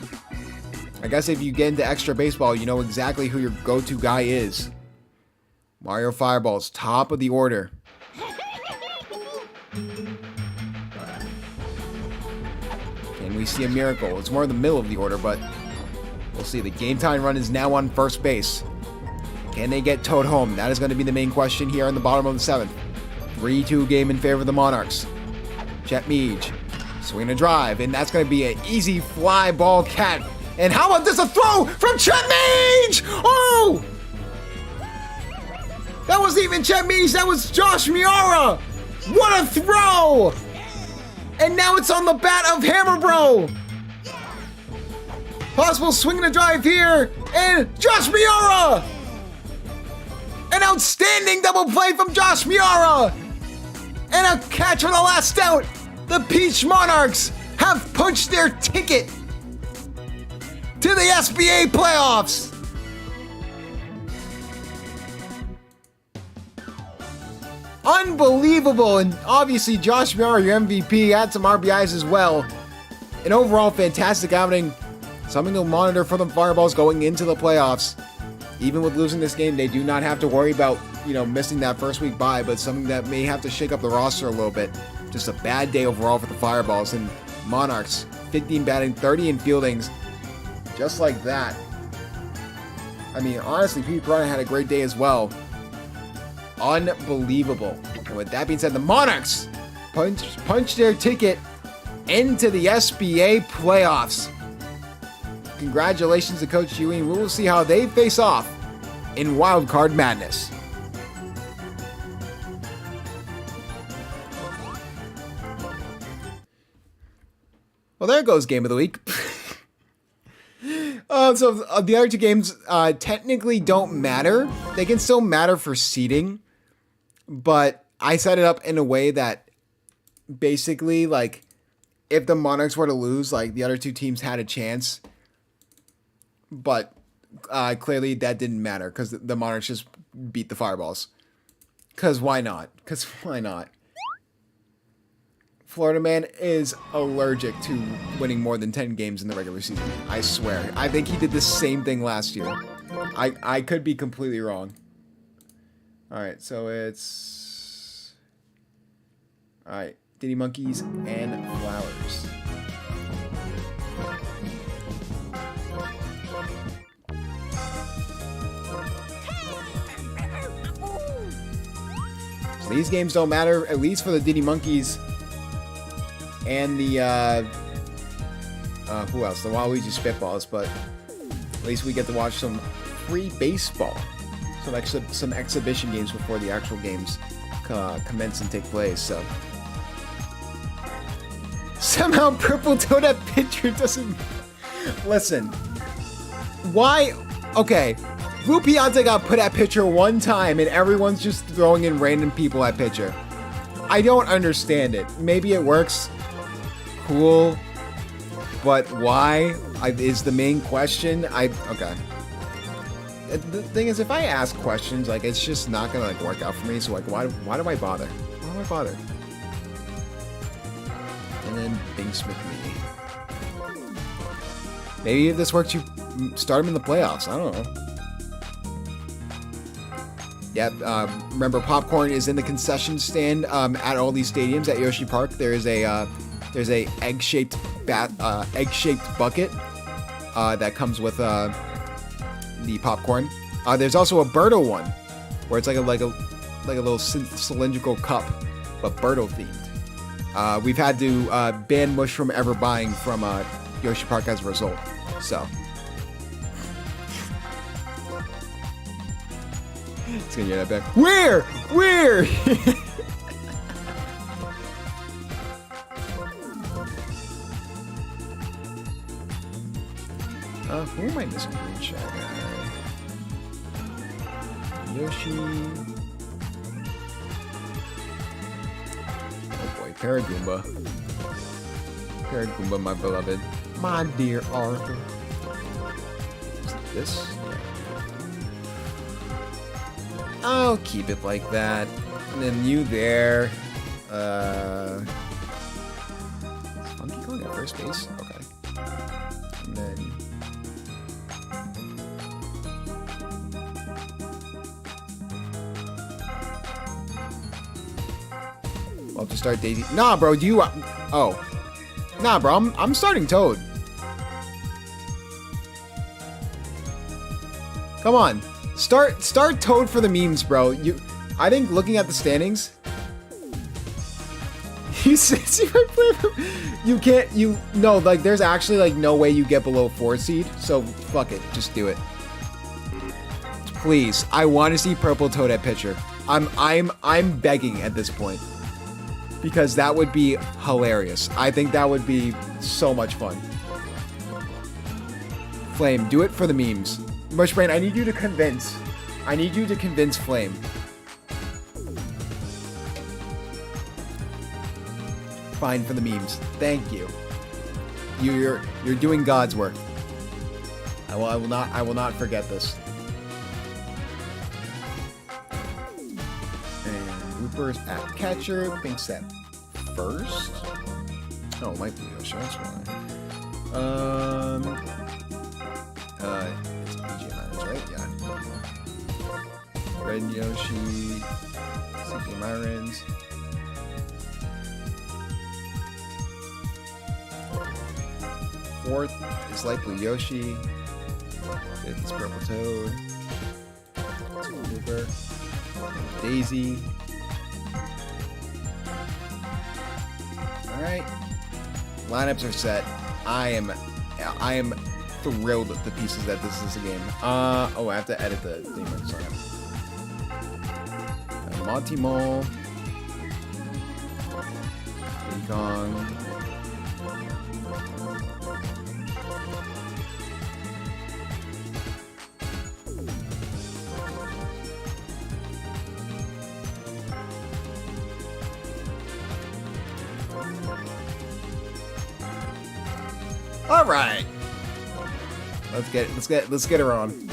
I guess if you get into extra baseball, you know exactly who your go-to guy is. Mario Fireballs, top of the order. Can we see a miracle? It's more in the middle of the order, but we'll see. The game time run is now on first base. Can they get Toad home? That is going to be the main question here in the bottom of the 7th. 3-2 game in favor of the Monarchs. Chet Mead swinging a drive, and that's going to be an easy fly ball cat. And how about this? A throw from Chet Mead! Oh! That wasn't even Chet Mead, that was Josh Miara! What a throw! And now it's on the bat of Hammer Bro! Possible swinging a drive here, and Josh Miara! An outstanding double play from Josh Miara! And a catch for the last out! The Peach Monarchs have punched their ticket to the SBA playoffs! Unbelievable! And obviously Josh Miara, your MVP, had some RBIs as well. An overall fantastic outing. Something to monitor for the Fireballs going into the playoffs. Even with losing this game, they do not have to worry about, missing that first week bye, but something that may have to shake up the roster a little bit. Just a bad day overall for the Fireballs. And Monarchs, 15 batting, 30 in fieldings. Just like that. I mean, honestly, Pete Piranha had a great day as well. Unbelievable. And with that being said, the Monarchs punch their ticket into the SBA playoffs. Congratulations to Coach Ewing. We will see how they face off in Wild Card Madness. Well, there goes Game of the Week. So the other 2 games technically don't matter. They can still matter for seeding, but I set it up in a way that basically, like, if the Monarchs were to lose, like, the other 2 teams had a chance. But clearly that didn't matter because the Monarchs just beat the Fireballs. Because why not? Because why not? Florida Man is allergic to winning more than 10 games in the regular season. I swear. I think he did the same thing last year. I could be completely wrong. Alright, so it's... Alright, Diddy Monkeys and Flowers. So these games don't matter, at least for the Diddy Monkeys and the, who else? The Waluigi Spitballs, but at least we get to watch some free baseball. Some exhibition games before the actual games commence and take place, so. Somehow Purple Toad at pitcher doesn't... Listen. Why? Okay. Blue Pianta got put at pitcher one time and everyone's just throwing in random people at pitcher. I don't understand it. Maybe it works. Cool. But why? Is the main question. Okay. The thing is, if I ask questions, like, it's just not gonna, like, work out for me, so, like, why do I bother? Why do I bother? And then Binks McMee. Maybe if this works, you start him in the playoffs. I don't know. Yep, remember, popcorn is in the concession stand at all these stadiums at Yoshi Park. There's a egg-shaped bucket that comes with the popcorn. There's also a Birdo one, where it's like a little cylindrical cup, but Birdo themed. We've had to ban Mush from ever buying from Yoshi Park as a result. So it's gonna get that back. Where? Who am I missing? Green Shy Guy. Yoshi. Oh boy, Paragoomba. Paragoomba, my beloved. My dear Arthur. Is it this? I'll keep it like that. And then you there. Is Funky Kong at first base? Okay. And then... We'll have to start Daisy. Nah, bro, do you... Oh. Nah, bro, I'm starting Toad. Come on. Start Toad for the memes, bro. I think looking at the standings... No, like, there's actually, like, no way you get below 4 seed. So, fuck it. Just do it. Please. I want to see Purple Toad at pitcher. I'm begging at this point. Because that would be hilarious. I think that would be so much fun. Flame, do it for the memes. Mushbrain, I need you to convince Flame. Fine for the memes. Thank you. You're doing God's work. I will not forget this. Rupert at catcher. Thinks that first. Oh, it might be Yoshi. That's why. It's PJ Myers, right? Yeah. Red Yoshi. CJ Myers. Fourth is likely Yoshi. Fifth is Purple Toad. Looper. Daisy. Alright. Lineups are set. I am thrilled at the pieces that this is a game. Oh, I have to edit the thing. Sorry. Monty Mole. King Kong. All right. Let's get her on.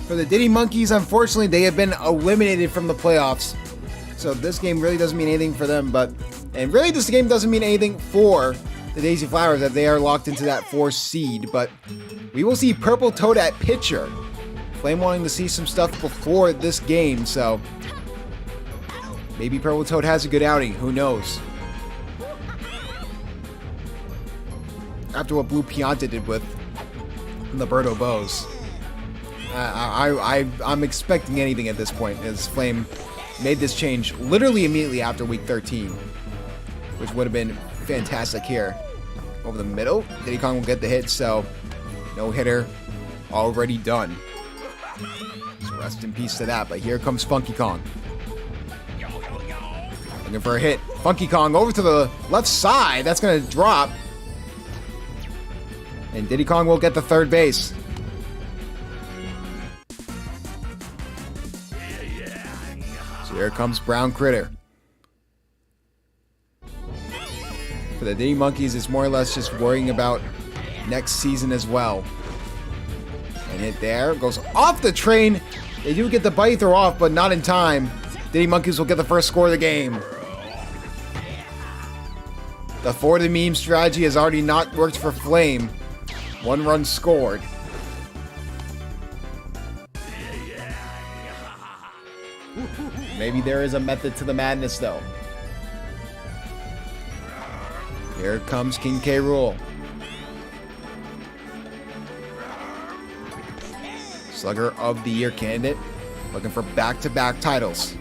For the Diddy Monkeys, unfortunately, they have been eliminated from the playoffs. So this game really doesn't mean anything for them, and really this game doesn't mean anything for the Daisy Flowers as they are locked into that 4th seed, but we will see Purple Toad at pitcher. Flame wanting to see some stuff before this game, so maybe Purple Toad has a good outing, who knows? After what Blue Pianta did with Liberto Bows. I'm expecting anything at this point as Flame made this change literally immediately after week 13, which would have been fantastic here. Over the middle, Diddy Kong will get the hit, so no hitter already done. So rest in peace to that, but here comes Funky Kong. Looking for a hit. Funky Kong over to the left side. That's going to drop. And Diddy Kong will get the third base. So here comes Brown Critter. For the Diddy Monkeys, it's more or less just worrying about next season as well. And hit there. Goes off the train. They do get the bite throw off, but not in time. Diddy Monkeys will get the first score of the game. The for the meme strategy has already not worked for Flame. 1 run scored. Maybe there is a method to the madness, though. Here comes King K. Rool. Slugger of the Year candidate. Looking for back-to-back titles.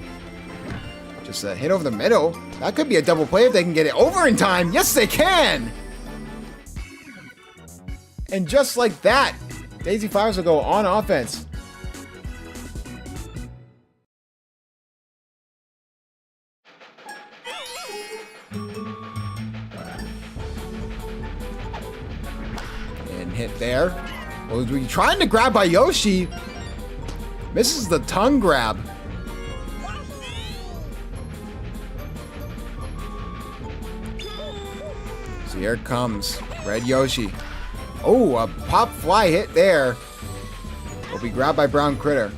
Just a hit over the middle. That could be a double play if they can get it over in time. Yes, they can! And just like that, Daisy Flowers will go on offense. And hit there. Well, we're trying to grab by Yoshi. Misses the tongue grab. So here it comes. Red Yoshi. Oh, a pop fly hit there. Will be grabbed by Brown Critter.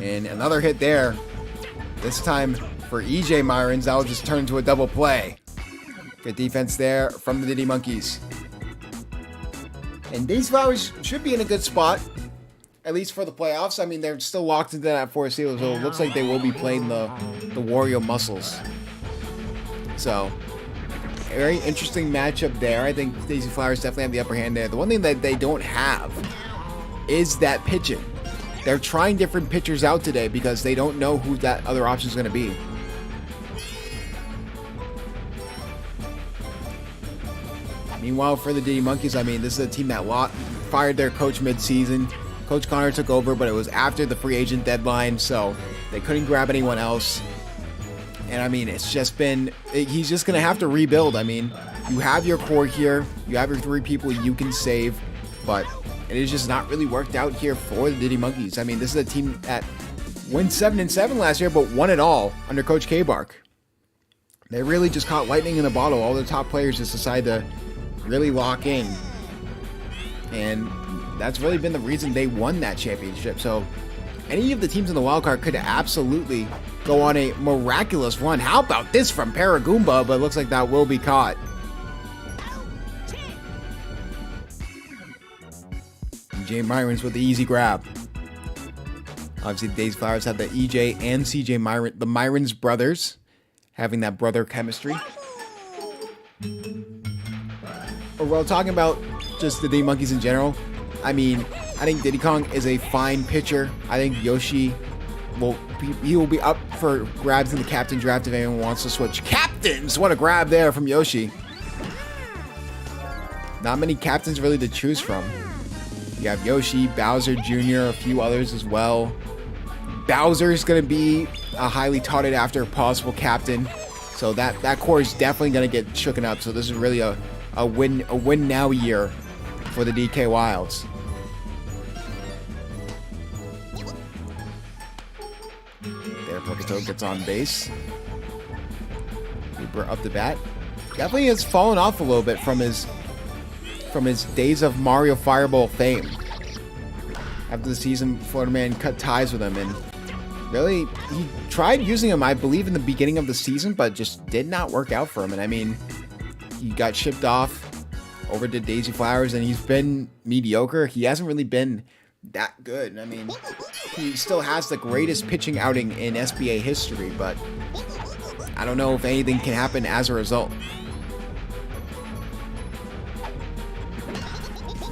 And another hit there. This time for EJ Myrons, that will just turn into a double play. Good defense there from the Diddy Monkeys. And Daisy Flowers should be in a good spot. At least for the playoffs. I mean, they're still locked into that 4th seed, so it looks like they will be playing the Wario Muscles. So, a very interesting matchup there. I think Daisy Flowers definitely have the upper hand there. The one thing that they don't have is that pitching. They're trying different pitchers out today because they don't know who that other option is going to be. Meanwhile, for the Diddy Monkeys, I mean, this is a team that fired their coach mid-season. Coach Connor took over, but it was after the free agent deadline, so they couldn't grab anyone else. And I mean, it's just been, he's just going to have to rebuild. I mean, you have your core here, you have your 3 people you can save, but it is just not really worked out here for the Diddy Monkeys. I mean, this is a team that went 7-7 last year, but won it all under Coach K-Bark. They really just caught lightning in a bottle. All the top players just decided to really lock in. And that's really been the reason they won that championship. So any of the teams in the wild card could absolutely go on a miraculous run. How about this from Paragoomba? But it looks like that will be caught. EJ Myrons with the easy grab. Obviously, the Daisy Flowers have the EJ and CJ Myron, the Myrons brothers, having that brother chemistry. But we're talking about just the Diddy Monkeys in general. I mean, I think Diddy Kong is a fine pitcher. I think Yoshi will be up for grabs in the captain draft if anyone wants to switch captains. What a grab there from Yoshi. Not many captains really to choose from. You have Yoshi, Bowser Jr., a few others as well. Bowser is going to be a highly touted after possible captain. So that core is definitely going to get shooken up. So this is really a win now year for the DK Wilds. There, Poketoad gets on base. keeper up the bat. Definitely has fallen off a little bit from his days of Mario Fireball fame. After the season, Florida Man cut ties with him, and really, he tried using him, I believe, in the beginning of the season, but just did not work out for him. And I mean, he got shipped off over to Daisy Flowers, and he's been mediocre. He hasn't really been that good. I mean, he still has the greatest pitching outing in SBA history, but I don't know if anything can happen as a result.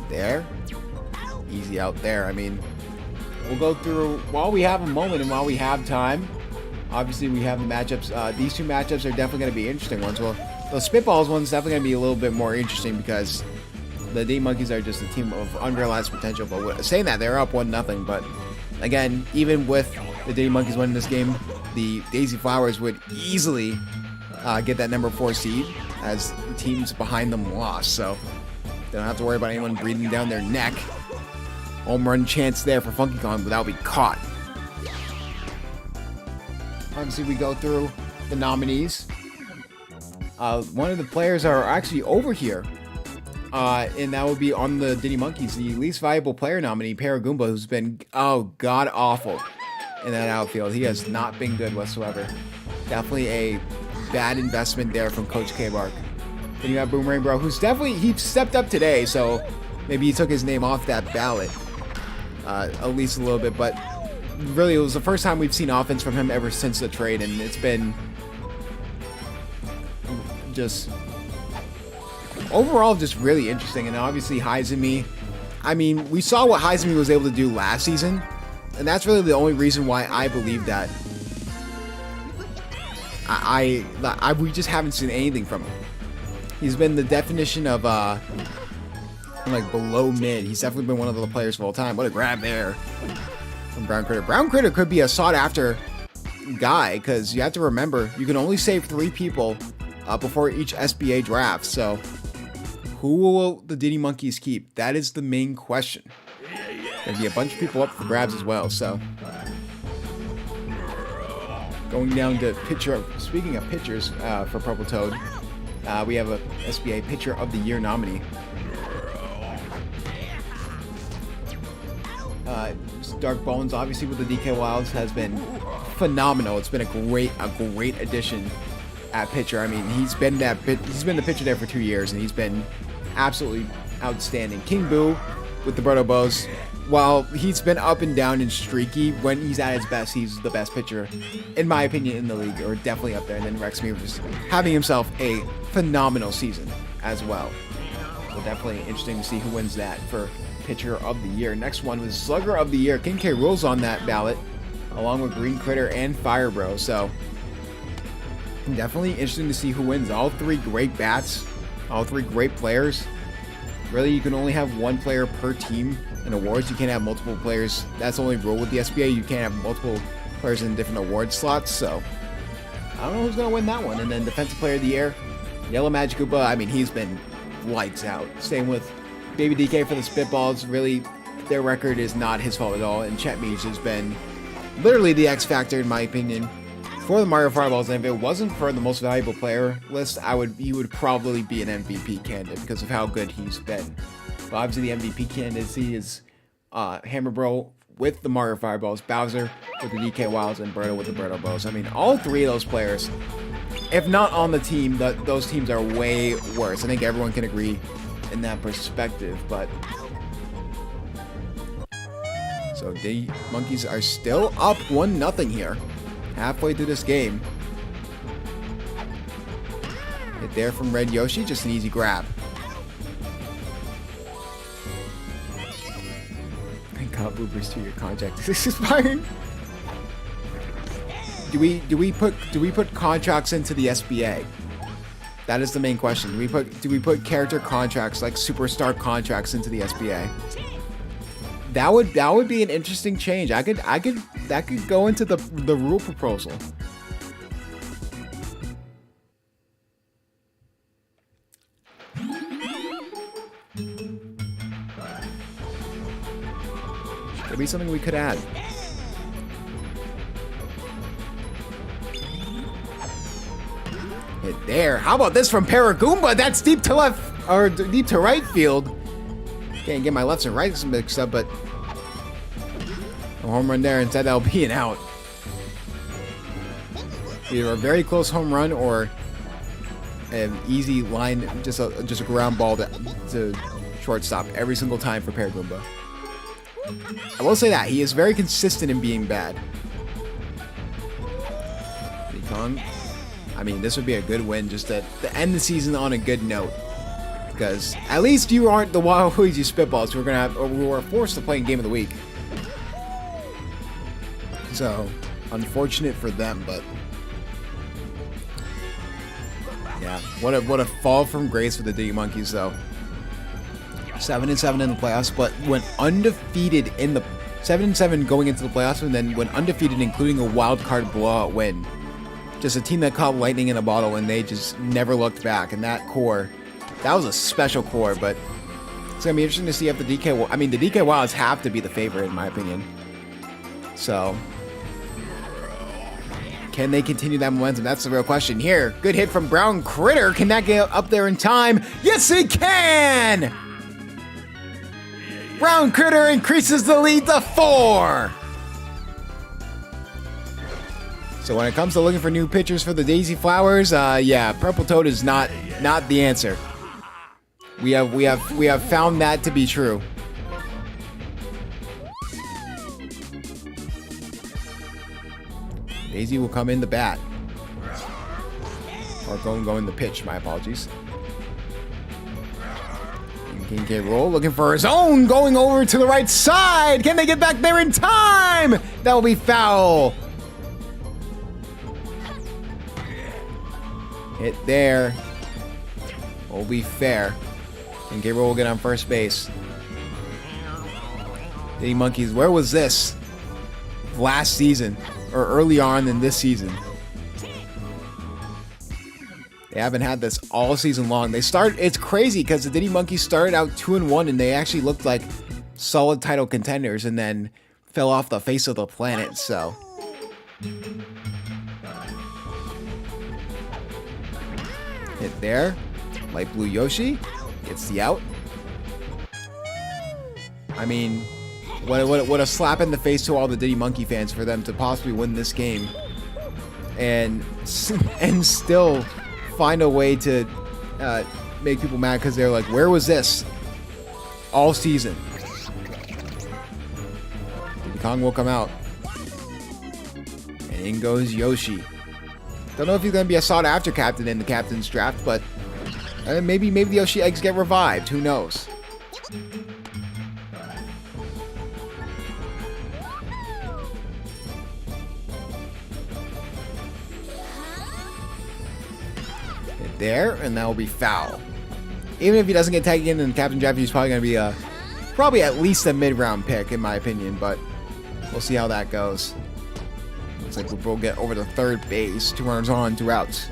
There. Easy out there. I mean, we'll go through while we have a moment and while we have time. Obviously, we have the matchups. These two matchups are definitely going to be interesting ones. Well, the Spitballs one's definitely going to be a little bit more interesting because the D Monkeys are just a team of unrealized potential. But saying that, they're up 1-0. But again, even with the D Monkeys winning this game, the Daisy Flowers would easily get that number 4 seed as the teams behind them lost. So they don't have to worry about anyone breathing down their neck. Home run chance there for Funky Kong, but that'll be caught. Obviously, we go through the nominees. One of the players are actually over here, and that would be on the Diddy Monkeys, the least valuable player nominee, Paragoomba, who's been, god awful in that outfield. He has not been good whatsoever. Definitely a bad investment there from Coach K-Bark. Then you have Boomerang Bro, who's definitely, he stepped up today, so maybe he took his name off that ballot. At least a little bit, but really it was the first time we've seen offense from him ever since the trade, and it's been just overall just really interesting. And obviously Heizemi, I mean, we saw what Heizemi was able to do last season, and that's really the only reason why I believe that we just haven't seen anything from him. He's been the definition of like below mid. He's definitely been one of the players of all time. What a grab there from Brown Critter. Brown Critter could be a sought after guy, because you have to remember you can only save 3 people before each SBA draft. So who will the Diddy Monkeys keep? That is the main question. There'll be a bunch of people up for grabs as well. So going down to pitcher. Speaking of pitchers for Purple Toad, we have a SBA Pitcher of the Year nominee. Dark Bones, obviously with the DK Wilds, has been phenomenal. It's been a great addition at pitcher. I mean, he's been the pitcher there for 2 years, and he's been absolutely outstanding. King Boo with the Berto Bows, while he's been up and down and streaky, when he's at his best, he's the best pitcher, in my opinion, in the league, or definitely up there. And then Rex Meaver just having himself a phenomenal season as well. So definitely interesting to see who wins that for Pitcher of the Year. Next one was Slugger of the Year. King K. Rool's on that ballot, along with Green Critter and Fire Bro. So definitely interesting to see who wins. All 3 great bats, all 3 great players. Really, you can only have 1 player per team in awards. You can't have multiple players. That's the only rule with the SBA. You can't have multiple players in different award slots. So I don't know who's going to win that one. And then Defensive Player of the Year, Yellow Magic Koopa. I mean, he's been lights out. Same with Baby DK for the Spitballs. Really, their record is not his fault at all. And Chet Meach has been literally the X factor, in my opinion, for the Mario Fireballs. And if it wasn't for the most valuable player list, he would probably be an MVP candidate because of how good he's been. But obviously, the MVP candidacy is Hammer Bro with the Mario Fireballs, Bowser with the DK Wilds, and Berto with the Berto Bows. I mean, all 3 of those players, if not on the team, those teams are way worse. I think everyone can agree in that perspective. But so the Monkeys are still up 1-0 here, halfway through this game. Hit there from Red Yoshi, just an easy grab. Got boopers to your contract is expiring. Do we put contracts into the SBA? That is the main question. Do we put character contracts, like superstar contracts, into the SBA? That would be an interesting change. That could go into the rule proposal. Could be something we could add. Hit there. How about this from Paragoomba? That's deep to left, or deep to right field. Can't get my lefts and rights mixed up, but a home run there. Instead, that'll be an out. Either a very close home run or an easy line, just a ground ball to shortstop every single time for Paragoomba. I will say that he is very consistent in being bad. Kong. I mean, this would be a good win just to end the season on a good note. Because at least you aren't the Waluigi Spitballs who are forced to play in Game of the Week. So, unfortunate for them, but yeah, what a fall from grace for the Diddy Monkeys, though. 7-7 in the playoffs, but went undefeated in the 7-7 going into the playoffs, and then went undefeated, including a wild card blowout win. Just a team that caught lightning in a bottle, and they just never looked back. And that core, that was a special core, but it's gonna be interesting to see if the DK. I mean, the DK Wilds have to be the favorite, in my opinion. So, can they continue that momentum? That's the real question here. Good hit from Brown Critter. Can that get up there in time? Yes, it can! Brown Critter increases the lead to 4. So when it comes to looking for new pitchers for the Daisy Flowers, yeah, Purple Toad is not the answer. We have found that to be true. Daisy will come in the bat. Or go in the pitch, my apologies. King K. Roll looking for his own, going over to the right side. Can they get back there in time? That will be foul. Hit there. Will be fair. And Gabriel will get on first base. Diddy Monkeys, where was this? Last season. Or early on in this season. They haven't had this all season long. It's crazy because the Diddy Monkeys started out 2-1 and they actually looked like solid title contenders and then fell off the face of the planet, so. Hit there. Light Blue Yoshi gets the out. I mean, what a slap in the face to all the Diddy Monkey fans for them to possibly win this game and still find a way to make people mad because they're like, where was this all season? Diddy Kong will come out. And in goes Yoshi. Don't know if he's going to be a sought-after captain in the captain's draft, but maybe the Yoshi eggs get revived. Who knows? Hit there, and that will be foul. Even if he doesn't get tagged in the captain draft, he's probably going to be probably at least a mid-round pick, in my opinion, but we'll see how that goes. Looks like we'll get over to third base. 2 runners on, 2 outs.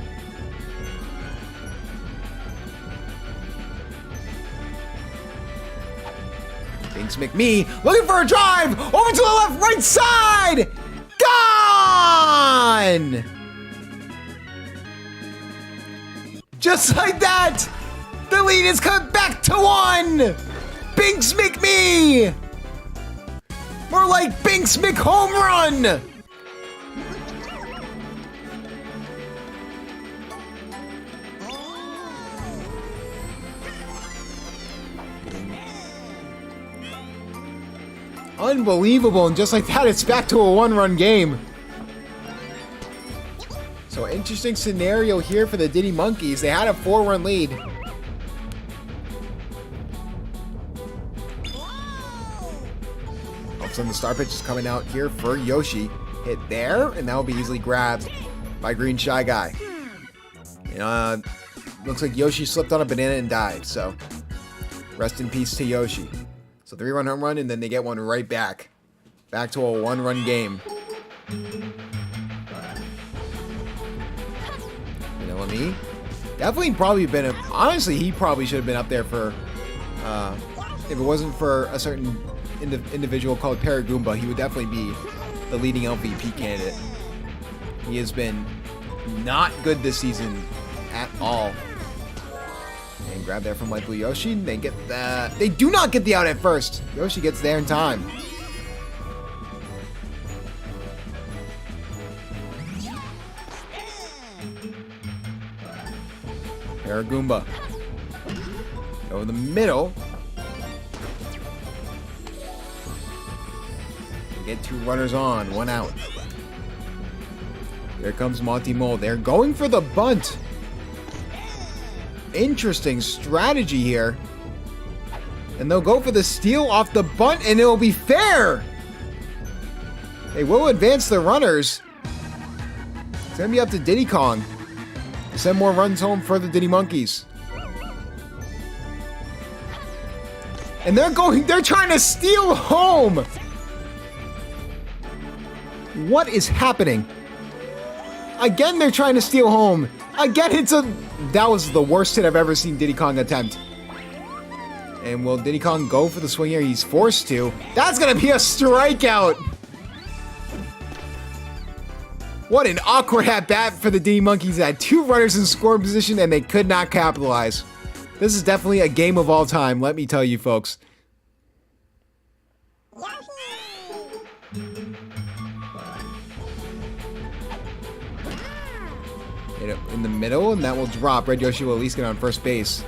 Binks McMee looking for a drive! Over to the left, right side! Gone! Just like that! The lead is cut back to 1! Binks McMee! More like Binks McHome Run! Unbelievable, and just like that, it's back to a 1-run game. So, interesting scenario here for the Diddy Monkeys. They had a 4-run lead. All of a sudden, the star pitch is coming out here for Yoshi. Hit there, and that will be easily grabbed by Green Shy Guy. Looks like Yoshi slipped on a banana and died, so rest in peace to Yoshi. So 3-run home run, and then they get one right back. Back to a 1-run game. You know what I mean? Definitely probably been honestly, he probably should have been up there for, if it wasn't for a certain individual called Paragoomba, he would definitely be the leading LVP candidate. He has been not good this season at all. And grab there from Light Blue Yoshi. They get that. They do not get the out at first. Yoshi gets there in time. Paragoomba. Over the middle. We get 2 runners on, 1 out. Here comes Monty Mole. They're going for the bunt. Interesting strategy here. And they'll go for the steal off the bunt, and it'll be fair. They will advance the runners. It's going to be up to Diddy Kong to send more runs home for the Diddy Monkeys. And they're trying to steal home. What is happening? Again, they're trying to steal home. Again, that was the worst hit I've ever seen Diddy Kong attempt. And will Diddy Kong go for the swing here? He's forced to. That's going to be a strikeout. What an awkward at-bat for the Diddy Monkeys. They had 2 runners in scoring position and they could not capitalize. This is definitely a game of all time, let me tell you folks. In the middle, and that will drop. Red Yoshi will at least get on first base.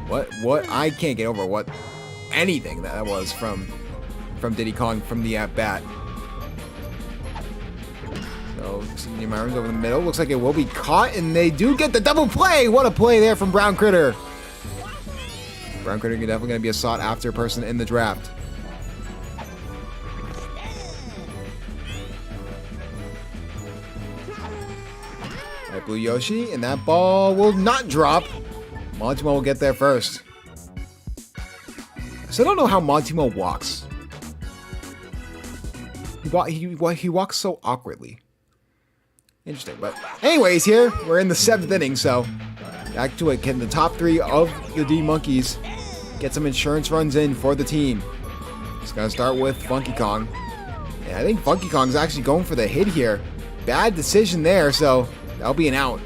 What? I can't get over what anything that was from Diddy Kong from the at-bat. So, Senior Myron's over the middle. Looks like it will be caught, and they do get the double play. What a play there from Brown Critter. Brown Critter is definitely going to be a sought-after person in the draft. Right, Blue Yoshi, and that ball will not drop. Montimo will get there first. So I don't know how Montimo walks. He walks so awkwardly. Interesting, but anyways, here we're in the 7th inning, so back to it. Can the top 3 of the D Monkeys get some insurance runs in for the team? It's gonna start with Funky Kong, and I think Funky Kong's actually going for the hit here. Bad decision there, so that'll be an out.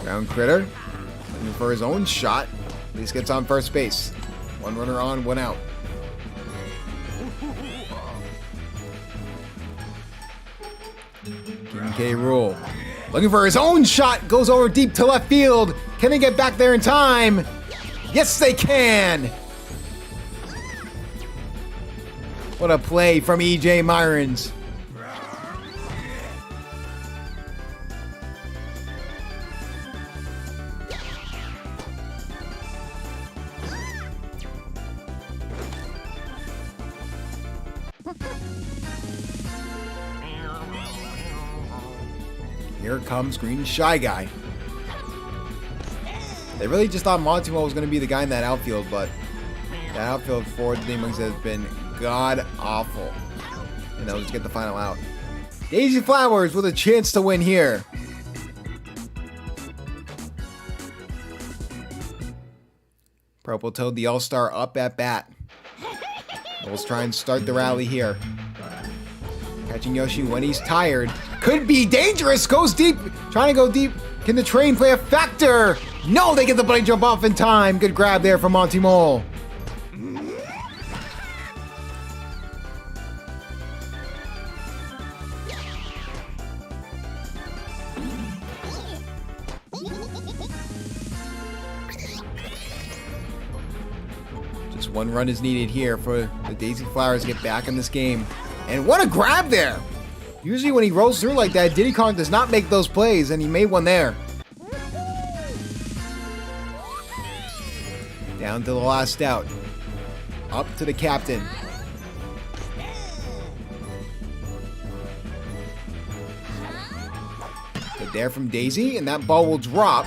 Brown Critter looking for his own shot. At least gets on first base. 1 runner on, 1 out. King K. Rool looking for his own shot. Goes over deep to left field. Can they get back there in time? Yes, they can. What a play from E.J. Myrons. Here comes Green Shy Guy. They really just thought Montimo was going to be the guy in that outfield, but that outfield for the Demons has been god-awful. And they'll just get the final out. Daisy Flowers with a chance to win here. Purple Toad, the All-Star, up at bat. Let's try and start the rally here. Catching Yoshi when he's tired. Could be dangerous. Goes deep. Trying to go deep. Can the train play a factor? No, they get the blade jump off in time. Good grab there from Monty Mole. Just 1 run is needed here for the Daisy Flowers to get back in this game. And what a grab there! Usually when he rolls through like that, Diddy Kong does not make those plays, and he made one there. Down to the last out. Up to the captain. Good there from Daisy, and that ball will drop.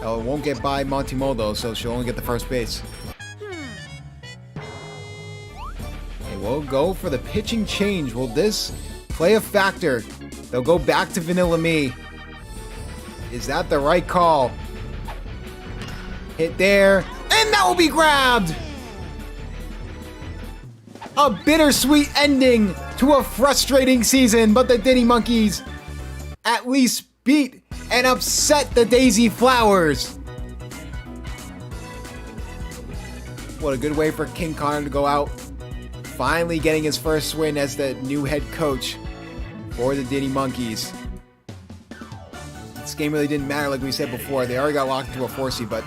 Oh, it won't get by Monty Mole though, so she'll only get the first base. We'll go for the pitching change. Will this play a factor? They'll go back to Vanilla Me. Is that the right call? Hit there, and that will be grabbed! A bittersweet ending to to a frustrating season, but the Diddy Monkeys at least beat and upset the Daisy Flowers. What a good way for King Connor to go out, finally getting his first win as the new head coach for the Diddy Monkeys. This game really didn't matter, like we said before. They already got locked into a 4 seed, but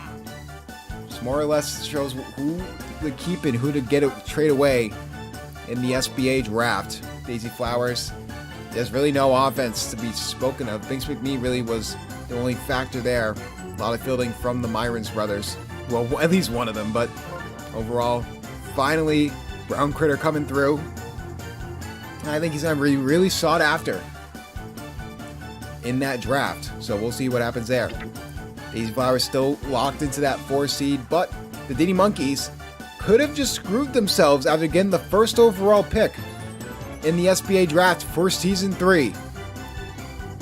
just more or less shows who to keep and who to trade away in the SBA draft. Daisy Flowers, there's really no offense to be spoken of. Binks McNee really was the only factor there. A lot of fielding from the Myrons brothers. Well, at least one of them, but overall, finally, Brown Critter coming through. I think he's going to be really sought after in that draft. So we'll see what happens there. Daisy Flowers still locked into that 4 seed, but the Diddy Monkeys could have just screwed themselves after getting the first overall pick in the SBA draft for Season 3.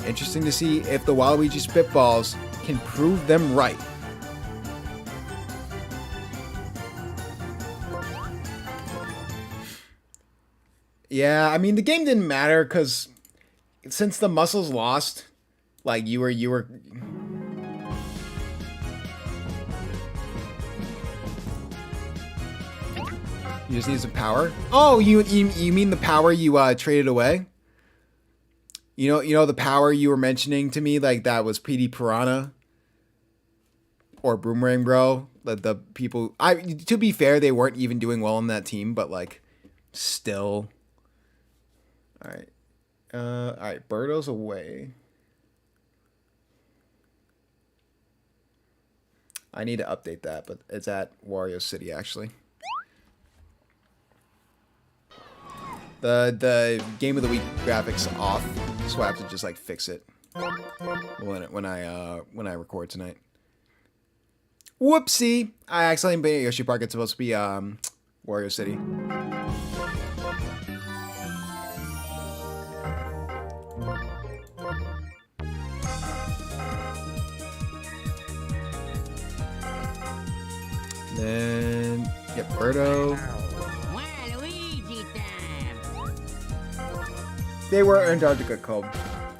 Interesting to see if the Waluigi Spitballs can prove them right. Yeah, I mean, the game didn't matter because since the Muscles lost, like you were you just need some power. Oh, you mean the power you traded away? You know the power you were mentioning to me, like that was PD Piranha or Boomerang Bro. The people, to be fair, they weren't even doing well on that team, but like still. All right, Birdo's away. I need to update that, but it's at Wario City actually. The game of the week graphics off, so I have to just like fix it when I record tonight. Whoopsie! I accidentally made Yoshi Park. It's supposed to be Wario City. Then get Birdo. They were Antarctica Cove.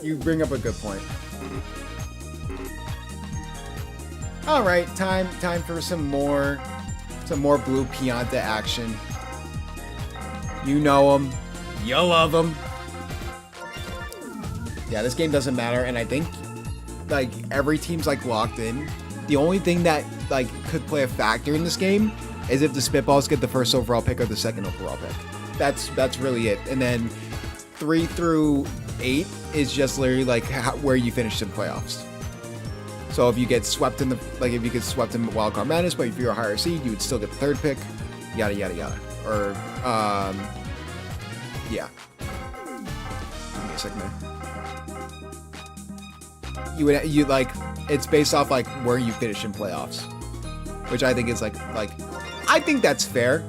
You bring up a good point. All right, time for some more Blue Pianta action. You know them, you love them. Yeah, this game doesn't matter, and I think like every team's like locked in. The only thing that like could play a factor in this game is if the Spitballs get the first overall pick or the second overall pick. That's really it, and then 3 through 8 is just literally like where you finish in playoffs. So if you get swept in Wildcard Madness, but if you're a higher seed, you would still get the 3rd pick, yada yada yada. Or yeah. Give me a second there. You like it's based off like where you finish in playoffs, which I think is like I think that's fair.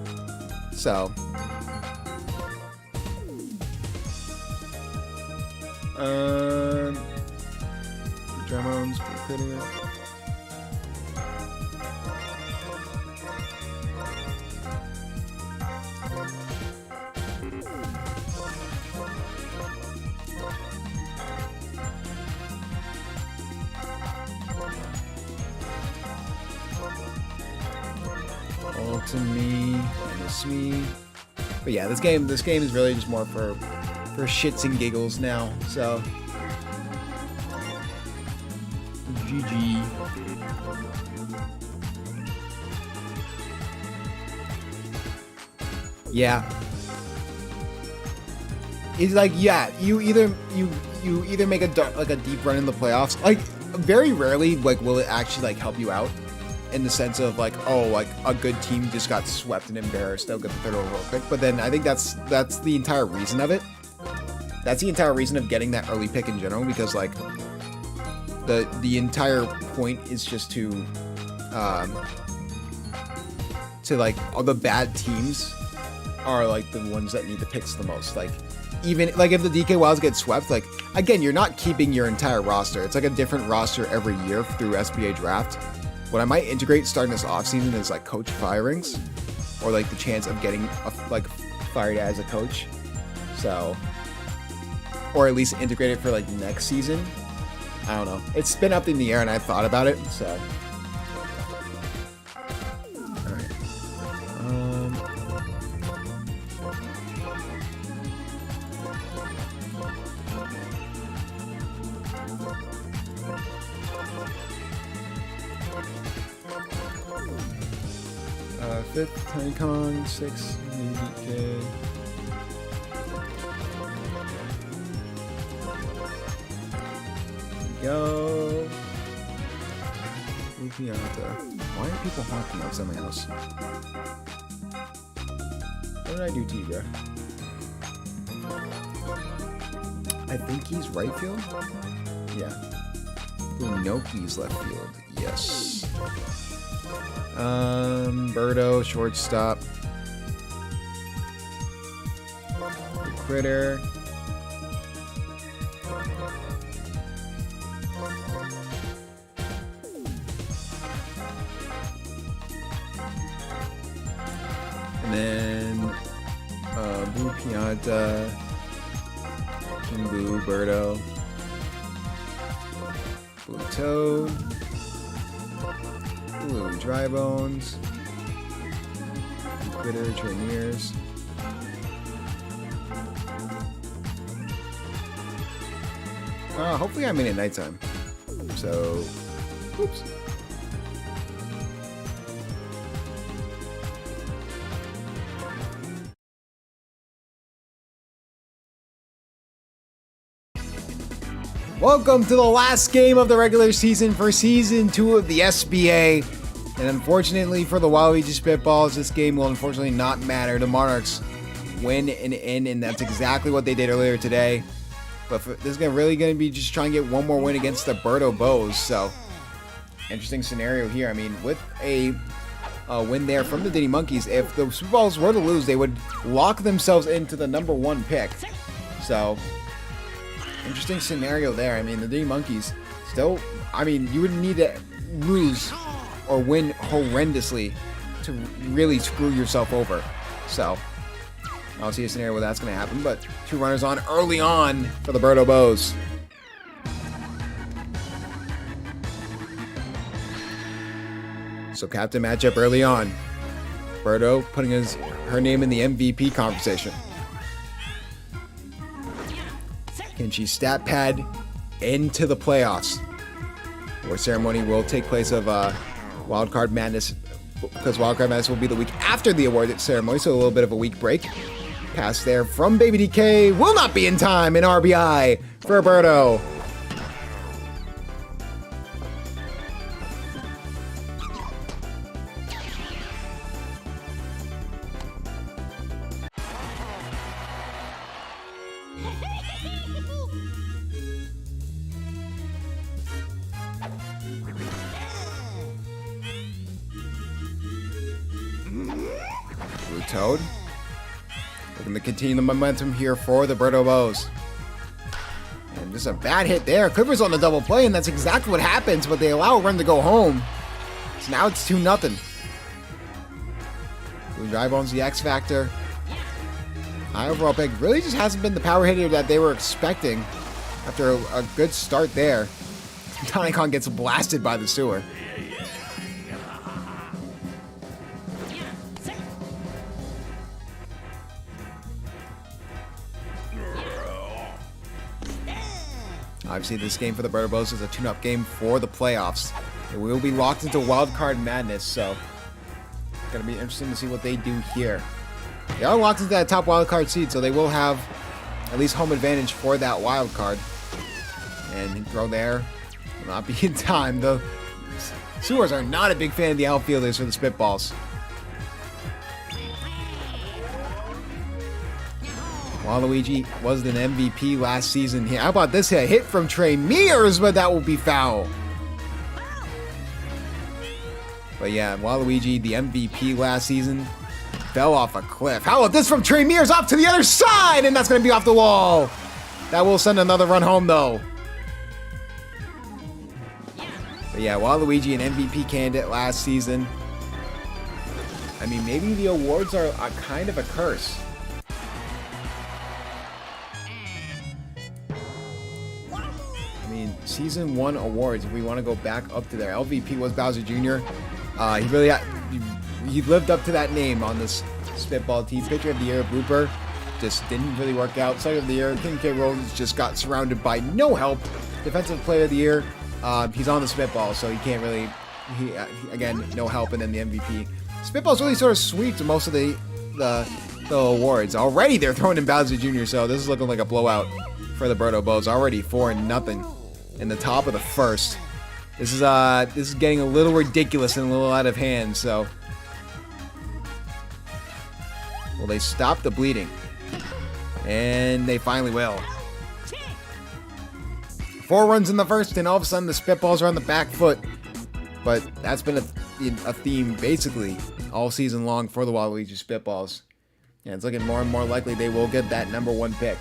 So. Drones, Critter. All to me, and it's me. But yeah, this game is really just more for shits and giggles now, so GG. Yeah. It's like, yeah, you either make a deep run in the playoffs. Like very rarely like will it actually like help you out in the sense of like, oh, like a good team just got swept and embarrassed, they'll get the 3rd overall pick. But then I think that's the entire reason of it. That's the entire reason of getting that early pick in general, because like the entire point is just to like all the bad teams are like the ones that need the picks the most. Like even like if the DK Wilds get swept, like again, you're not keeping your entire roster. It's like a different roster every year through SBA draft. What I might integrate starting this offseason is like coach firings, or like the chance of getting like fired as a coach. So, or at least integrate it for like next season. I don't know. It's been up in the air and I thought about it, so. Alright. 5th, Tiny Kong, 6, K. Go. Lupianta. Why are people honking outside my house? What did I do to you, bro? I think he's right field? Yeah. Bunoki's left field. Yes. Birdo, shortstop. The Critter. And then, Blue Pianta, Kimbu, Birdo, Blue Toad, Blue Dry Bones, Critter, Traineers. Hopefully I'm in at nighttime. So, oops. Welcome to the last game of the regular season for Season 2 of the SBA. And unfortunately for the Waluigi Spitballs, this game will unfortunately not matter. The Monarchs win and end, and that's exactly what they did earlier today. But this is really going to be just trying to get one more win against the Birdo Bows. So, interesting scenario here. I mean, with a win there from the Diddy Monkeys, if the Spitballs were to lose, they would lock themselves into the #1 pick. So, interesting scenario there. I mean, the Diddy Monkeys still, I mean, you wouldn't need to lose or win horrendously to really screw yourself over. So, I don't see a scenario where that's going to happen, but 2 runners on early on for the Birdo Bows. So, captain matchup early on. Birdo putting her name in the MVP conversation. Can she stat pad into the playoffs? Award ceremony will take place of Wildcard Madness, because Wildcard Madness will be the week after the award ceremony, so a little bit of a week break. Pass there from Baby DK will not be in time. An RBI for Birdo. Blue Toad. Looking to continue the momentum here for the Birdo Bows. And just a bad hit there. Clippers on the double play, and that's exactly what happens, but they allow a run to go home. So now it's 2-0. Blue Dry Bones, the X Factor. High overall pick. Really just hasn't been the power hitter that they were expecting after a good start there. Tiny Kong gets blasted by the sewer. Obviously, this game for the Birdo Bows is a tune-up game for the playoffs. It will be locked into Wildcard Madness, so it's going to be interesting to see what they do here. They are locked into that top wildcard seed, so they will have at least home advantage for that wildcard. And throw there will not be in time. The Sewers are not a big fan of the outfielders for the Spitballs. Waluigi was an MVP last season. How about this hit? Hit from Trey Mears, but that will be foul. But yeah, Waluigi, the MVP last season, fell off a cliff. How about this from Trey Mears off to the other side? And that's going to be off the wall. That will send another run home, though. But yeah, Waluigi, an MVP candidate last season. I mean, maybe the awards are a kind of a curse. mean, Season 1 awards, if we want to go back up to there. LVP was Bowser Jr. He lived up to that name on this Spitball team. Pitcher of the Year, blooper, just didn't really work out. Second of the Year, King K. Rose just got surrounded by no help. Defensive Player of the Year, he's on the Spitball, so he can't really, again, no help, and then the MVP. Spitball's really sort of sweet to most of the awards. Already they're throwing in Bowser Jr., so this is looking like a blowout for the Birdo Bows. Already 4-0 in the top of the first. This is getting a little ridiculous and a little out of hand, so. Will they stop the bleeding? And they finally will. 4 runs in the first, and all of a sudden the Spitballs are on the back foot. But that's been a theme basically all season long for the Waluigi Spitballs. And it's looking more and more likely they will get that #1 pick.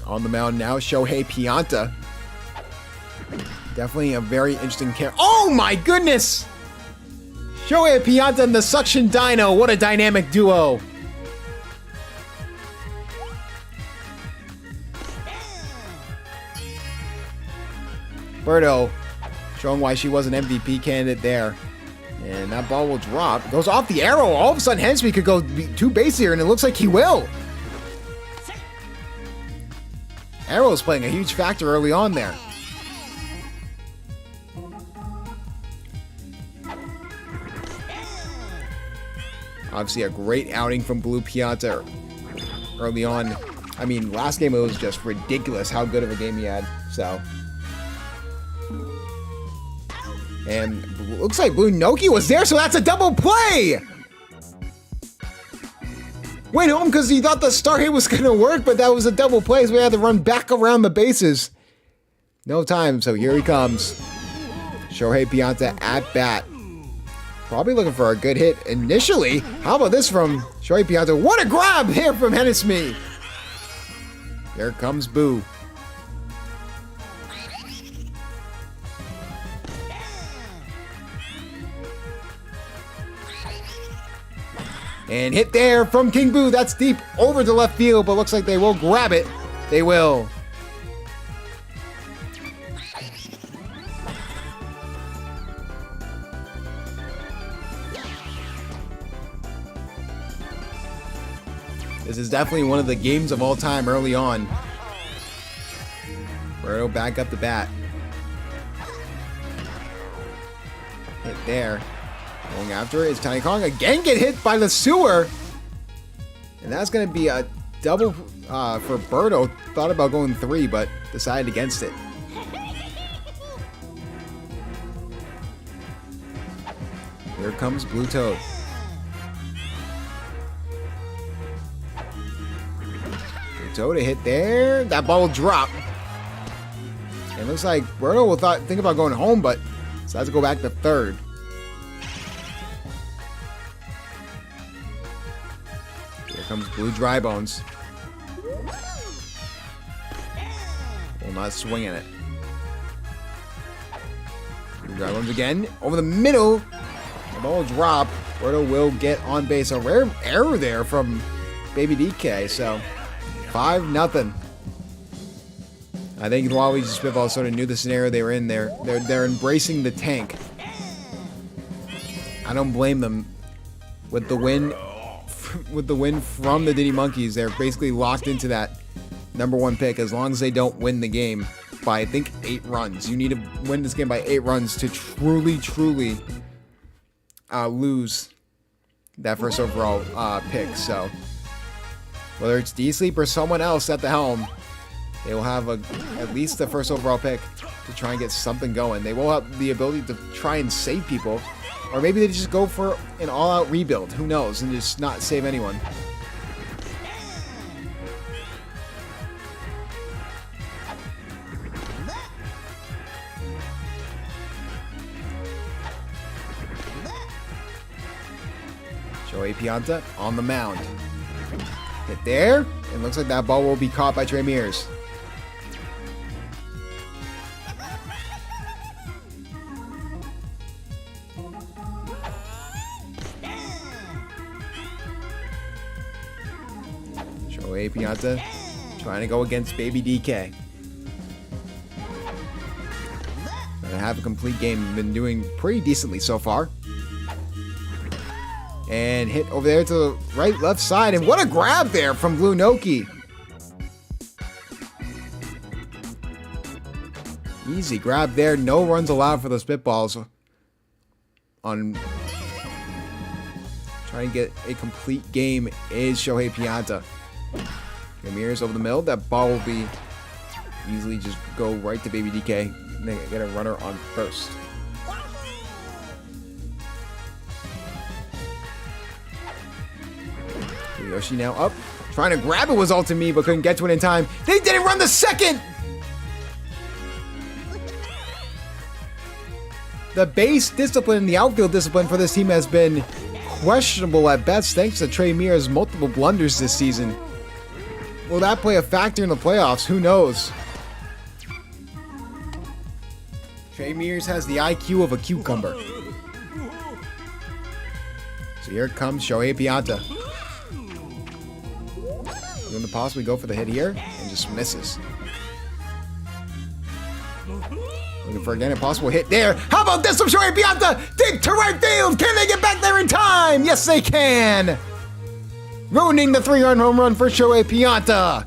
On the mound now, Shohei Pianta. Definitely a very interesting character. Oh my goodness! Shohei Pianta and the Suction Dino. What a dynamic duo. Birdo showing why she was an MVP candidate there. And that ball will drop. It goes off the arrow. All of a sudden, Hensby could go 2 base here, and it looks like he will. Arrow is playing a huge factor early on there. Obviously, a great outing from Blue Pianta early on. I mean, last game it was just ridiculous how good of a game he had. So. And looks like Blue Noki was there, so that's a double play! Went home because he thought the star hit was going to work, but that was a double play, so we had to run back around the bases. No time, so here he comes. Shohei Pianta at bat. Probably looking for a good hit initially. How about this from Shohei Pianta? What a grab here from Hennesme! Here comes Boo. And hit there from King Boo. That's deep over to left field, but looks like they will grab it. They will. This is definitely one of the games of all time early on. Birdo back up the bat. Hit there. Going after it is Tiny Kong. Again get hit by the sewer. And that's going to be a double for Birdo. Thought about going 3, but decided against it. Here comes Blue Toad. Blue Toad, a hit there. That ball will drop. And it looks like Birdo will think about going home, but decides to go back to 3rd. Comes Blue Dry Bones. Will not swing in it. Blue Dry Bones again. Over the middle. The ball will drop. Birdo will get on base. A rare error there from Baby DK. So 5-0. I think Waluigi Spitball sort of knew the scenario they were in there. They're embracing the tank. I don't blame them. With the win from the Diddy Monkeys, they're basically locked into that #1 pick as long as they don't win the game by, I think, 8 runs. You need to win this game by 8 runs to truly lose that first overall pick. So whether it's D-Sleep or someone else at the helm, they will have at least the first overall pick to try and get something going. They will have the ability to try and save people. Or maybe they just go for an all-out rebuild. Who knows? And just not save anyone. Shohei Pianta on the mound. Hit there. And looks like that ball will be caught by Trey Mears. Shohei Shohei Pianta trying to go against Baby DK. And have a complete game. Been doing pretty decently so far. And hit over there to the right, left side. And what a grab there from Blue Noki. Easy grab there. No runs allowed for the spitballs. On trying to get a complete game is Shohei Pianta. Ramirez over the middle. That ball will be easily just go right to Baby DK. And they get a runner on first. Yoshi now up. Trying to grab it was all to me, but couldn't get to it in time. They didn't run the second! The base discipline, the outfield discipline for this team has been questionable at best thanks to Trey Mears' multiple blunders this season. Will that play a factor in the playoffs? Who knows? Trey Mears has the IQ of a cucumber. So here comes Shohei Pianta. Going to possibly go for the hit here and just misses. Looking for again a possible hit there. How about this from Shohei Pianta? Deep to right field. Can they get back there in time? Yes, they can. Ruining the 3-run home run for Shohei Pianta.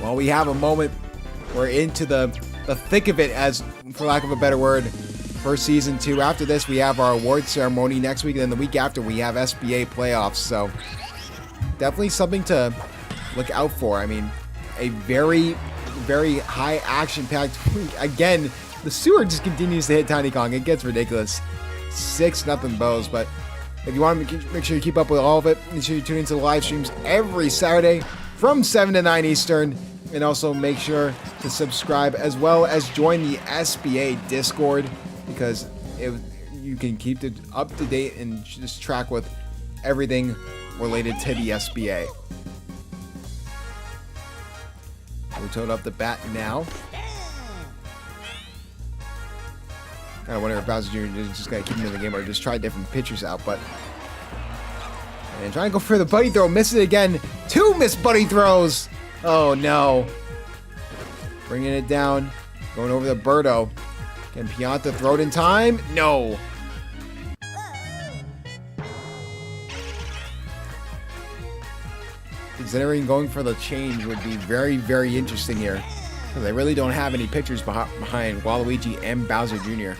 Well, we have a moment. We're into the thick of it, as for lack of a better word, for season 2. After this, we have our award ceremony next week, and then the week after we have SBA playoffs. So definitely something to look out for. I mean, a very, very high action-packed week. Again, the sewer just continues to hit Tiny Kong. It gets ridiculous. 6-0 Bows. But if you want to make sure you keep up with all of it, make sure you tune into the live streams every Saturday from 7 to 9 Eastern. And also make sure to subscribe as well as join the SBA Discord, because you can keep it up to date and just track with everything related to the SBA. We'll tote up the bat now. Kind of wonder if Bowser Jr. is just going to keep him in the game or just try different pitchers out, but... And trying to go for the buddy throw. Misses it again. 2 missed buddy throws. Oh, no. Bringing it down. Going over to Birdo. Can Pianta throw it in time? No. Considering going for the change would be very, very interesting here, because they really don't have any pitchers behind Waluigi and Bowser Jr.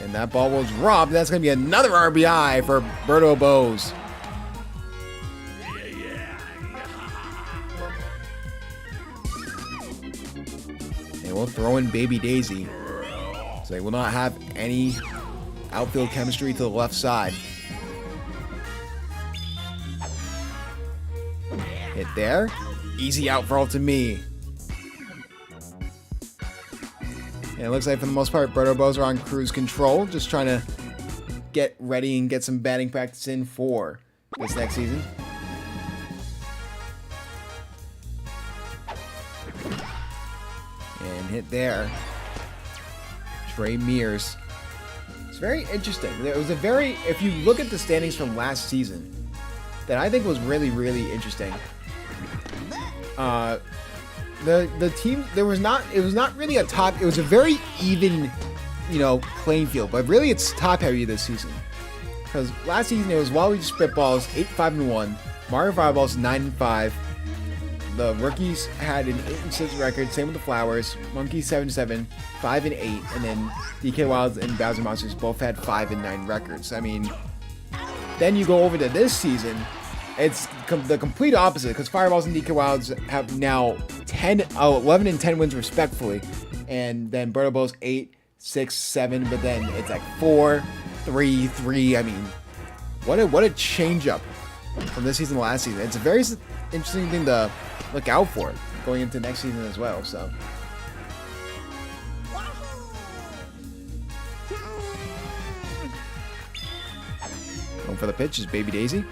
And that ball was robbed. That's going to be another RBI for Birdo Bose. And we'll throw in Baby Daisy. So they will not have any outfield chemistry to the left side. Hit there. Easy out for all to me. And it looks like for the most part, Birdo Bose are on cruise control. Just trying to get ready and get some batting practice in for this next season. And hit there. Trey Mears. It's very interesting. It was a very, if you look at the standings from last season, that I think was really, really interesting. The team, it was not really a top, it was a very even, playing field, but really it's top heavy this season. Because last season it was Waluigi Spitballs 8-5-1, Mario Fireballs 9-5. The rookies had an 8-6 record, same with the Flowers, Monkey 7-7, 5-8, and then DK Wilds and Bowser Monsters both had 5-9 records. I mean, then you go over to this season, it's the complete opposite, because Fireballs and DK Wilds have now 11 and 10 wins respectfully, and then Birdo Bose 8, 6, 7, but then it's like 4, 3, 3. I mean, what a change up from this season to last season. It's a very interesting thing to look out for going into next season as well. So going for the pitch is Baby Daisy.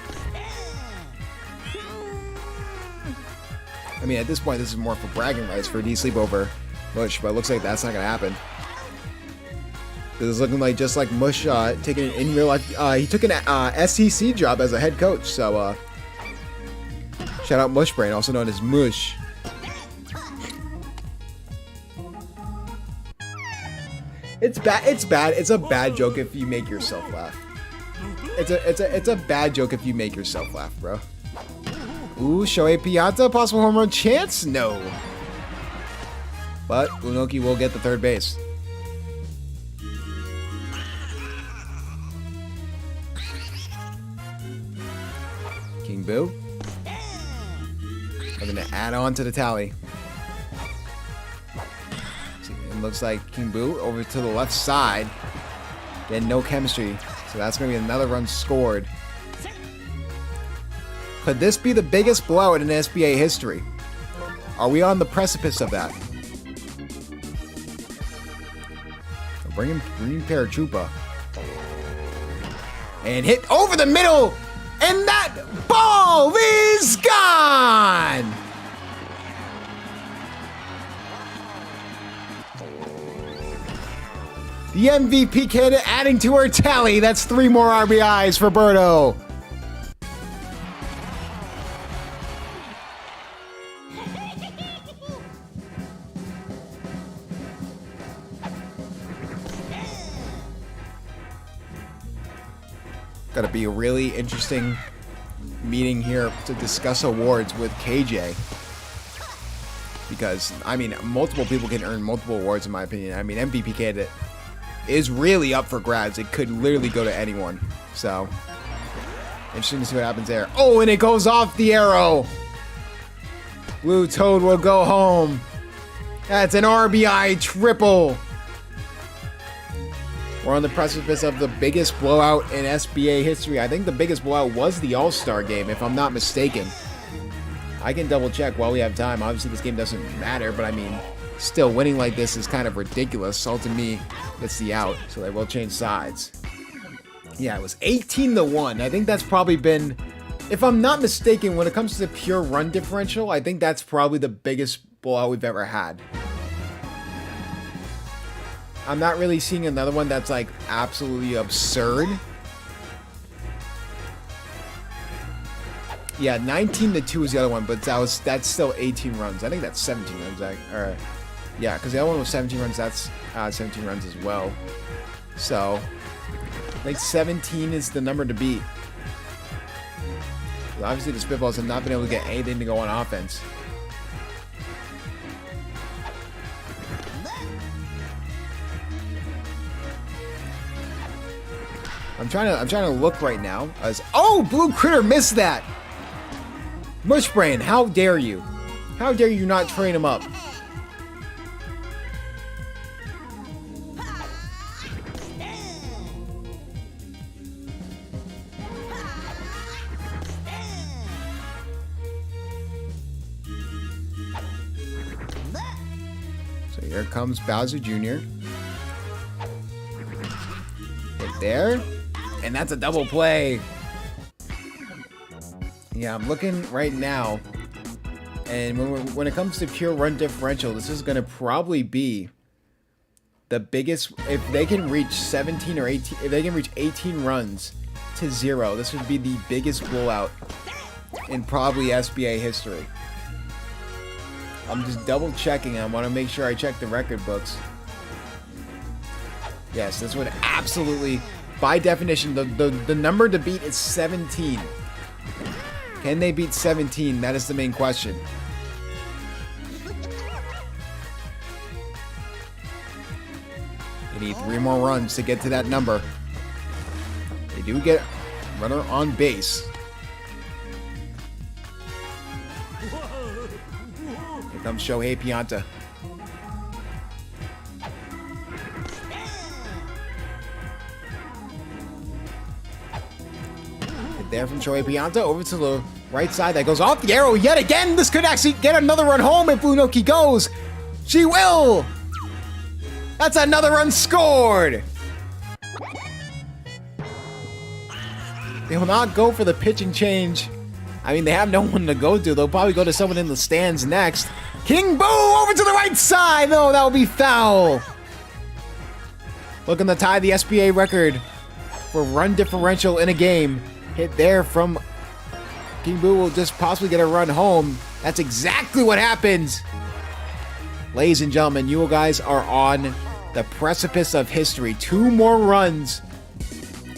I mean, at this point, this is more for bragging rights for D Sleep over Bush, but it looks like that's not going to happen. This is looking like just like Mush taking an in real life. He took an SEC job as a head coach. So shout out Mushbrain, also known as Mush. It's bad. It's bad. It's a bad joke if you make yourself laugh. It's a bad joke if you make yourself laugh, bro. Ooh, Shohei Pianta, possible home run chance? No. But Unoki will get the third base. King Boo. I'm gonna add on to the tally. It looks like King Boo over to the left side. Again, no chemistry. So that's gonna be another run scored. Could this be the biggest blowout in SBA history? Are we on the precipice of that? Bring him Green Paratroopa. And hit over the middle! And that ball is gone! The MVP candidate adding to her tally. That's 3 more RBIs for Birdo. Gotta be a really interesting meeting here to discuss awards with KJ. Because, I mean, multiple people can earn multiple awards in my opinion. I mean, MVP candidate is really up for grabs. It could literally go to anyone. So, interesting to see what happens there. Oh, and it goes off the arrow. Blue Toad will go home. That's an RBI triple. We're on the precipice of the biggest blowout in SBA history. I think the biggest blowout was the All-Star game, if I'm not mistaken. I can double check while we have time. Obviously, this game doesn't matter, but I mean, still winning like this is kind of ridiculous. So to me, it's the out. So they will change sides. Yeah, it was 18-1. I think that's probably been, if I'm not mistaken, when it comes to the pure run differential, I think that's probably the biggest blowout we've ever had. I'm not really seeing another one that's like absolutely absurd. Yeah, 19-2 is the other one, but that's still 18 runs. I think that's 17 runs. Or yeah, because the other one was 17 runs. That's 17 runs as well. So I think 17 is the number to beat. But obviously, the Spitballs have not been able to get anything to go on offense. I'm trying to look right now as Blue Critter missed that. Mushbrain, how dare you? How dare you not train him up? So here comes Bowser Jr. Right there. And that's a double play. Yeah, I'm looking right now. And when it comes to pure run differential, this is going to probably be the biggest. If they can reach 17 or 18, if they can reach 18 runs to 0, this would be the biggest blowout in probably SBA history. I'm just double checking. I want to make sure I check the record books. Yes, this would absolutely, by definition, the number to beat is 17. Can they beat 17? That is the main question. They need 3 more runs to get to that number. They do get runner on base. Here comes Shohei Pianta. There from Shohei Pianta over to the right side. That goes off the arrow yet again. This could actually get another run home if Unoki goes. She will. That's another run scored. They will not go for the pitching change. I mean, they have no one to go to. They'll probably go to someone in the stands next. King Boo over to the right side. No, that will be foul. looking to tie the SBA record for run differential in a game. Hit there from King Boo will just possibly get a run home. That's exactly what happens. Ladies and gentlemen, you guys are on the precipice of history. 2 more runs,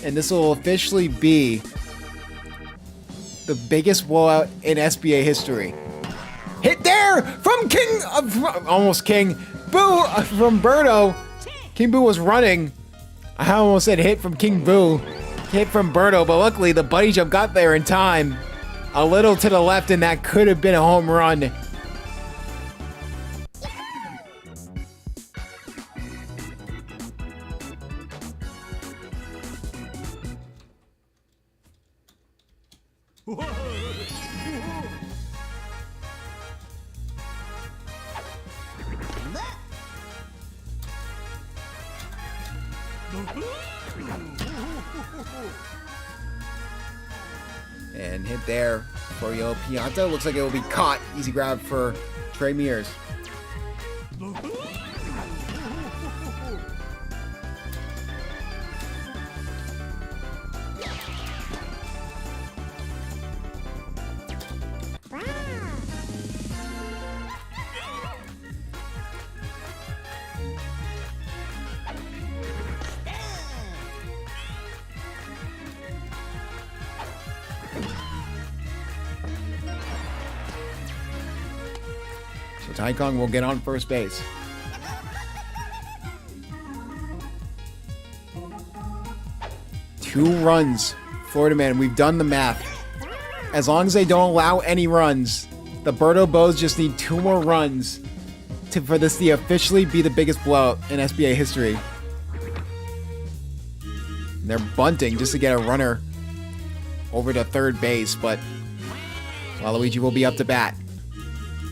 and this will officially be the biggest blowout in SBA history. Hit there from almost King Boo from Birdo. King Boo was running. I almost said hit from King Boo. Hit from Birdo, but luckily the bunny jump got there in time. A little to the left, and that could have been a home run. And hit there for Yellow Pianta. Looks like it will be caught. Easy grab for Trey Mears. So Tai Kong will get on first base. Two runs, Florida Man. We've done the math. As long as they don't allow any runs, the Birdo Bows just need 2 more runs for this to officially be the biggest blowout in SBA history. And they're bunting just to get a runner over to third base, but Waluigi will be up to bat.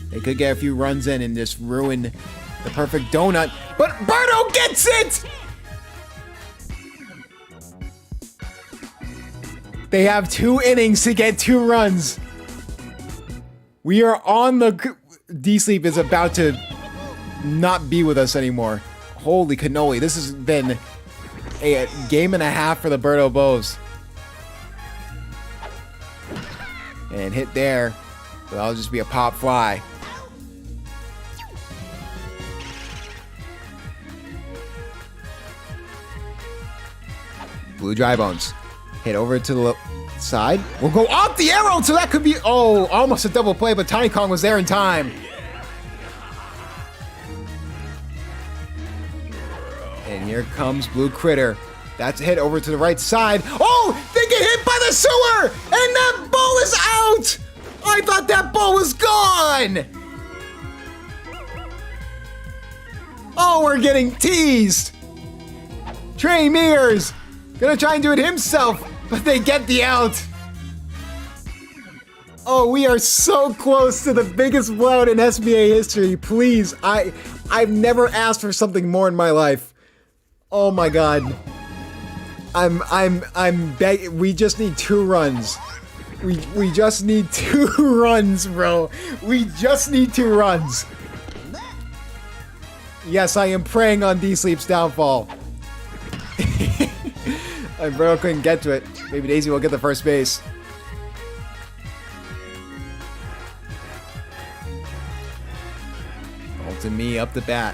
They could get a few runs in and just ruin the perfect donut, but Birdo gets it! They have 2 innings to get 2 runs. We are on the... D-Sleep is about to not be with us anymore. Holy cannoli. This has been a game and a half for the Birdo Bows. And hit there. But that'll just be a pop fly. Blue Dry Bones. Hit over to the side. We'll go off the arrow, so that could be... Oh, almost a double play, but Tiny Kong was there in time. And here comes Blue Critter. That's a hit over to the right side. Oh, they get hit by the sewer! And that ball is out! I thought that ball was gone! Oh, we're getting teased! Trey Mears gonna try and do it himself, but they get the out. Oh, we are so close to the biggest blowout in SBA history. Please, I've never asked for something more in my life. Oh my god. I'm begging. We just need 2 runs. We just need 2 runs, bro. We just need 2 runs. Yes, I am preying on D-Sleep's downfall. And bro couldn't get to it. Maybe Daisy will get the first base. All to me up the bat.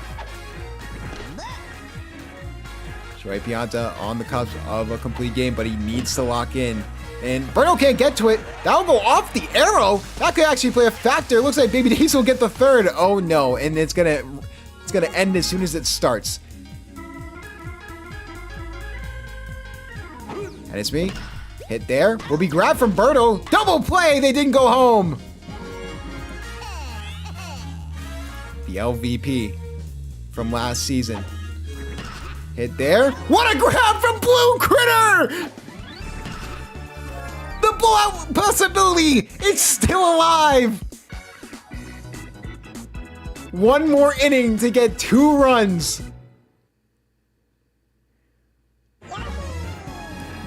Troy Pianta on the cusp of a complete game, but he needs to lock in. And Birdo can't get to it. That'll go off the arrow. That could actually play a factor. Looks like Baby Daisy will get the third. Oh no, and it's gonna end as soon as it starts. And it's me. Hit there. Will be grabbed from Birdo. Double play. They didn't go home. The LVP from last season. Hit there. What a grab from Blue Critter! The blowout possibility. It's still alive. 1 more inning to get 2 runs.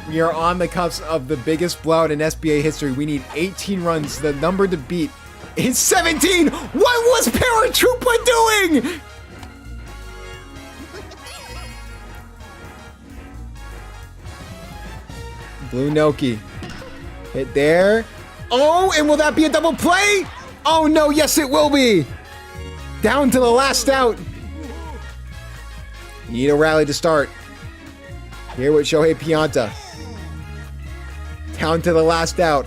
We are on the cusp of the biggest blowout in SBA history. We need 18 runs. The number to beat is 17. What was Paratroopa doing? Blue Noki. Hit there. Oh, and will that be a double play? Oh no, yes it will be. Down to the last out. You need a rally to start. Here with Shohei Pianta. Down to the last out.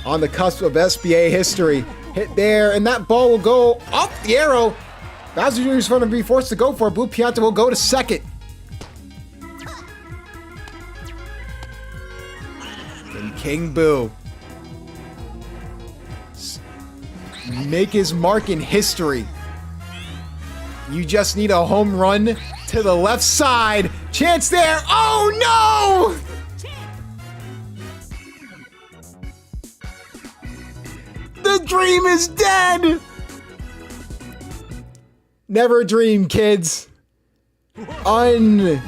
On the cusp of SBA history. Hit there, and that ball will go off the arrow. Bowser Jr. is going to be forced to go for it. Blue Pianta will go to second. And King Boo make his mark in history. You just need a home run to the left side. Chance there. Oh no! The dream is dead! Never dream, kids. Unbelievable.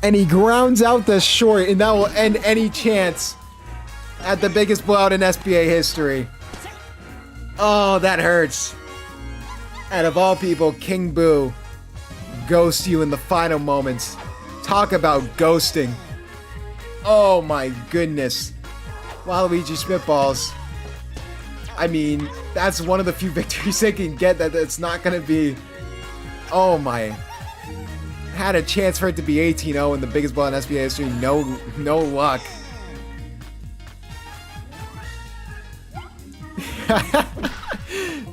And he grounds out the short, and that will end any chance at the biggest blowout in SBA history. Oh, that hurts. And of all people, King Boo ghosts you in the final moments. Talk about ghosting. Oh my goodness. Waluigi Spitballs. I mean, that's one of the few victories they can get that's not going to be... Oh my... Had a chance for it to be 18-0 in the biggest blowout in SBA history. No luck.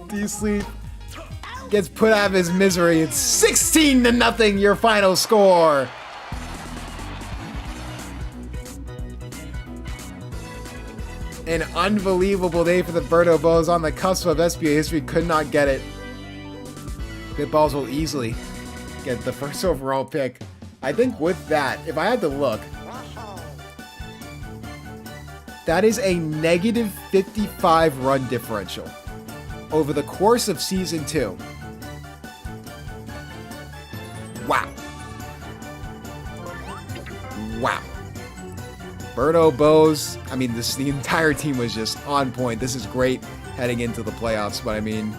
D-Sleep gets put out of his misery. It's 16-0 your final score. An unbelievable day for the Birdo Bows on the cusp of SBA history. Could not get it. Spitballs will easily get the first overall pick. I think with that, if I had to look, that is a negative 55 run differential over the course of Season 2. Wow. Wow. Birdo Bows, I mean, the entire team was just on point. This is great heading into the playoffs, but I mean,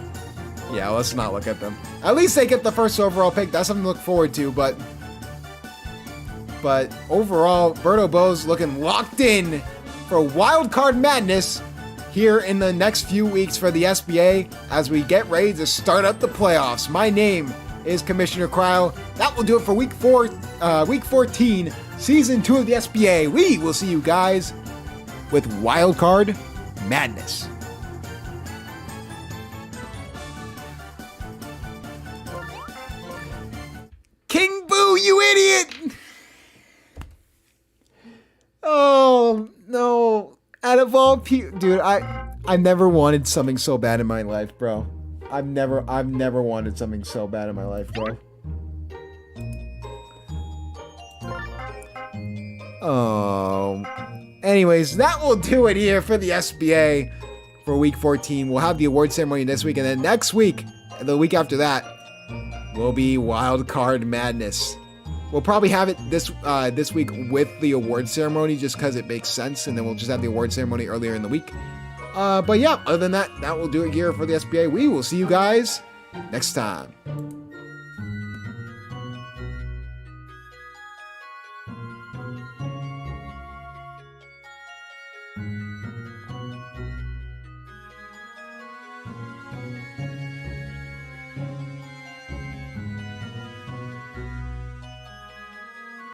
yeah, let's not look at them. At least they get the first overall pick. That's something to look forward to, but overall, Birdo Bows looking locked in for wild card madness here in the next few weeks for the SBA as we get ready to start up the playoffs. My name is Commissioner Cryo. That will do it for week 14, season 2 of the SBA. We will see you guys with wild card madness. King Boo, you idiot! Oh no! Out of all people, dude, I never wanted something so bad in my life, bro. I've never wanted something so bad in my life, bro. Oh. Anyways, that will do it here for the SBA for week 14. We'll have the award ceremony this week, and then next week, the week after that, will be Wild Card Madness. We'll probably have it this week with the award ceremony just because it makes sense, and then we'll just have the award ceremony earlier in the week. But yeah, other than that, that will do it here for the SBA. We will see you guys next time.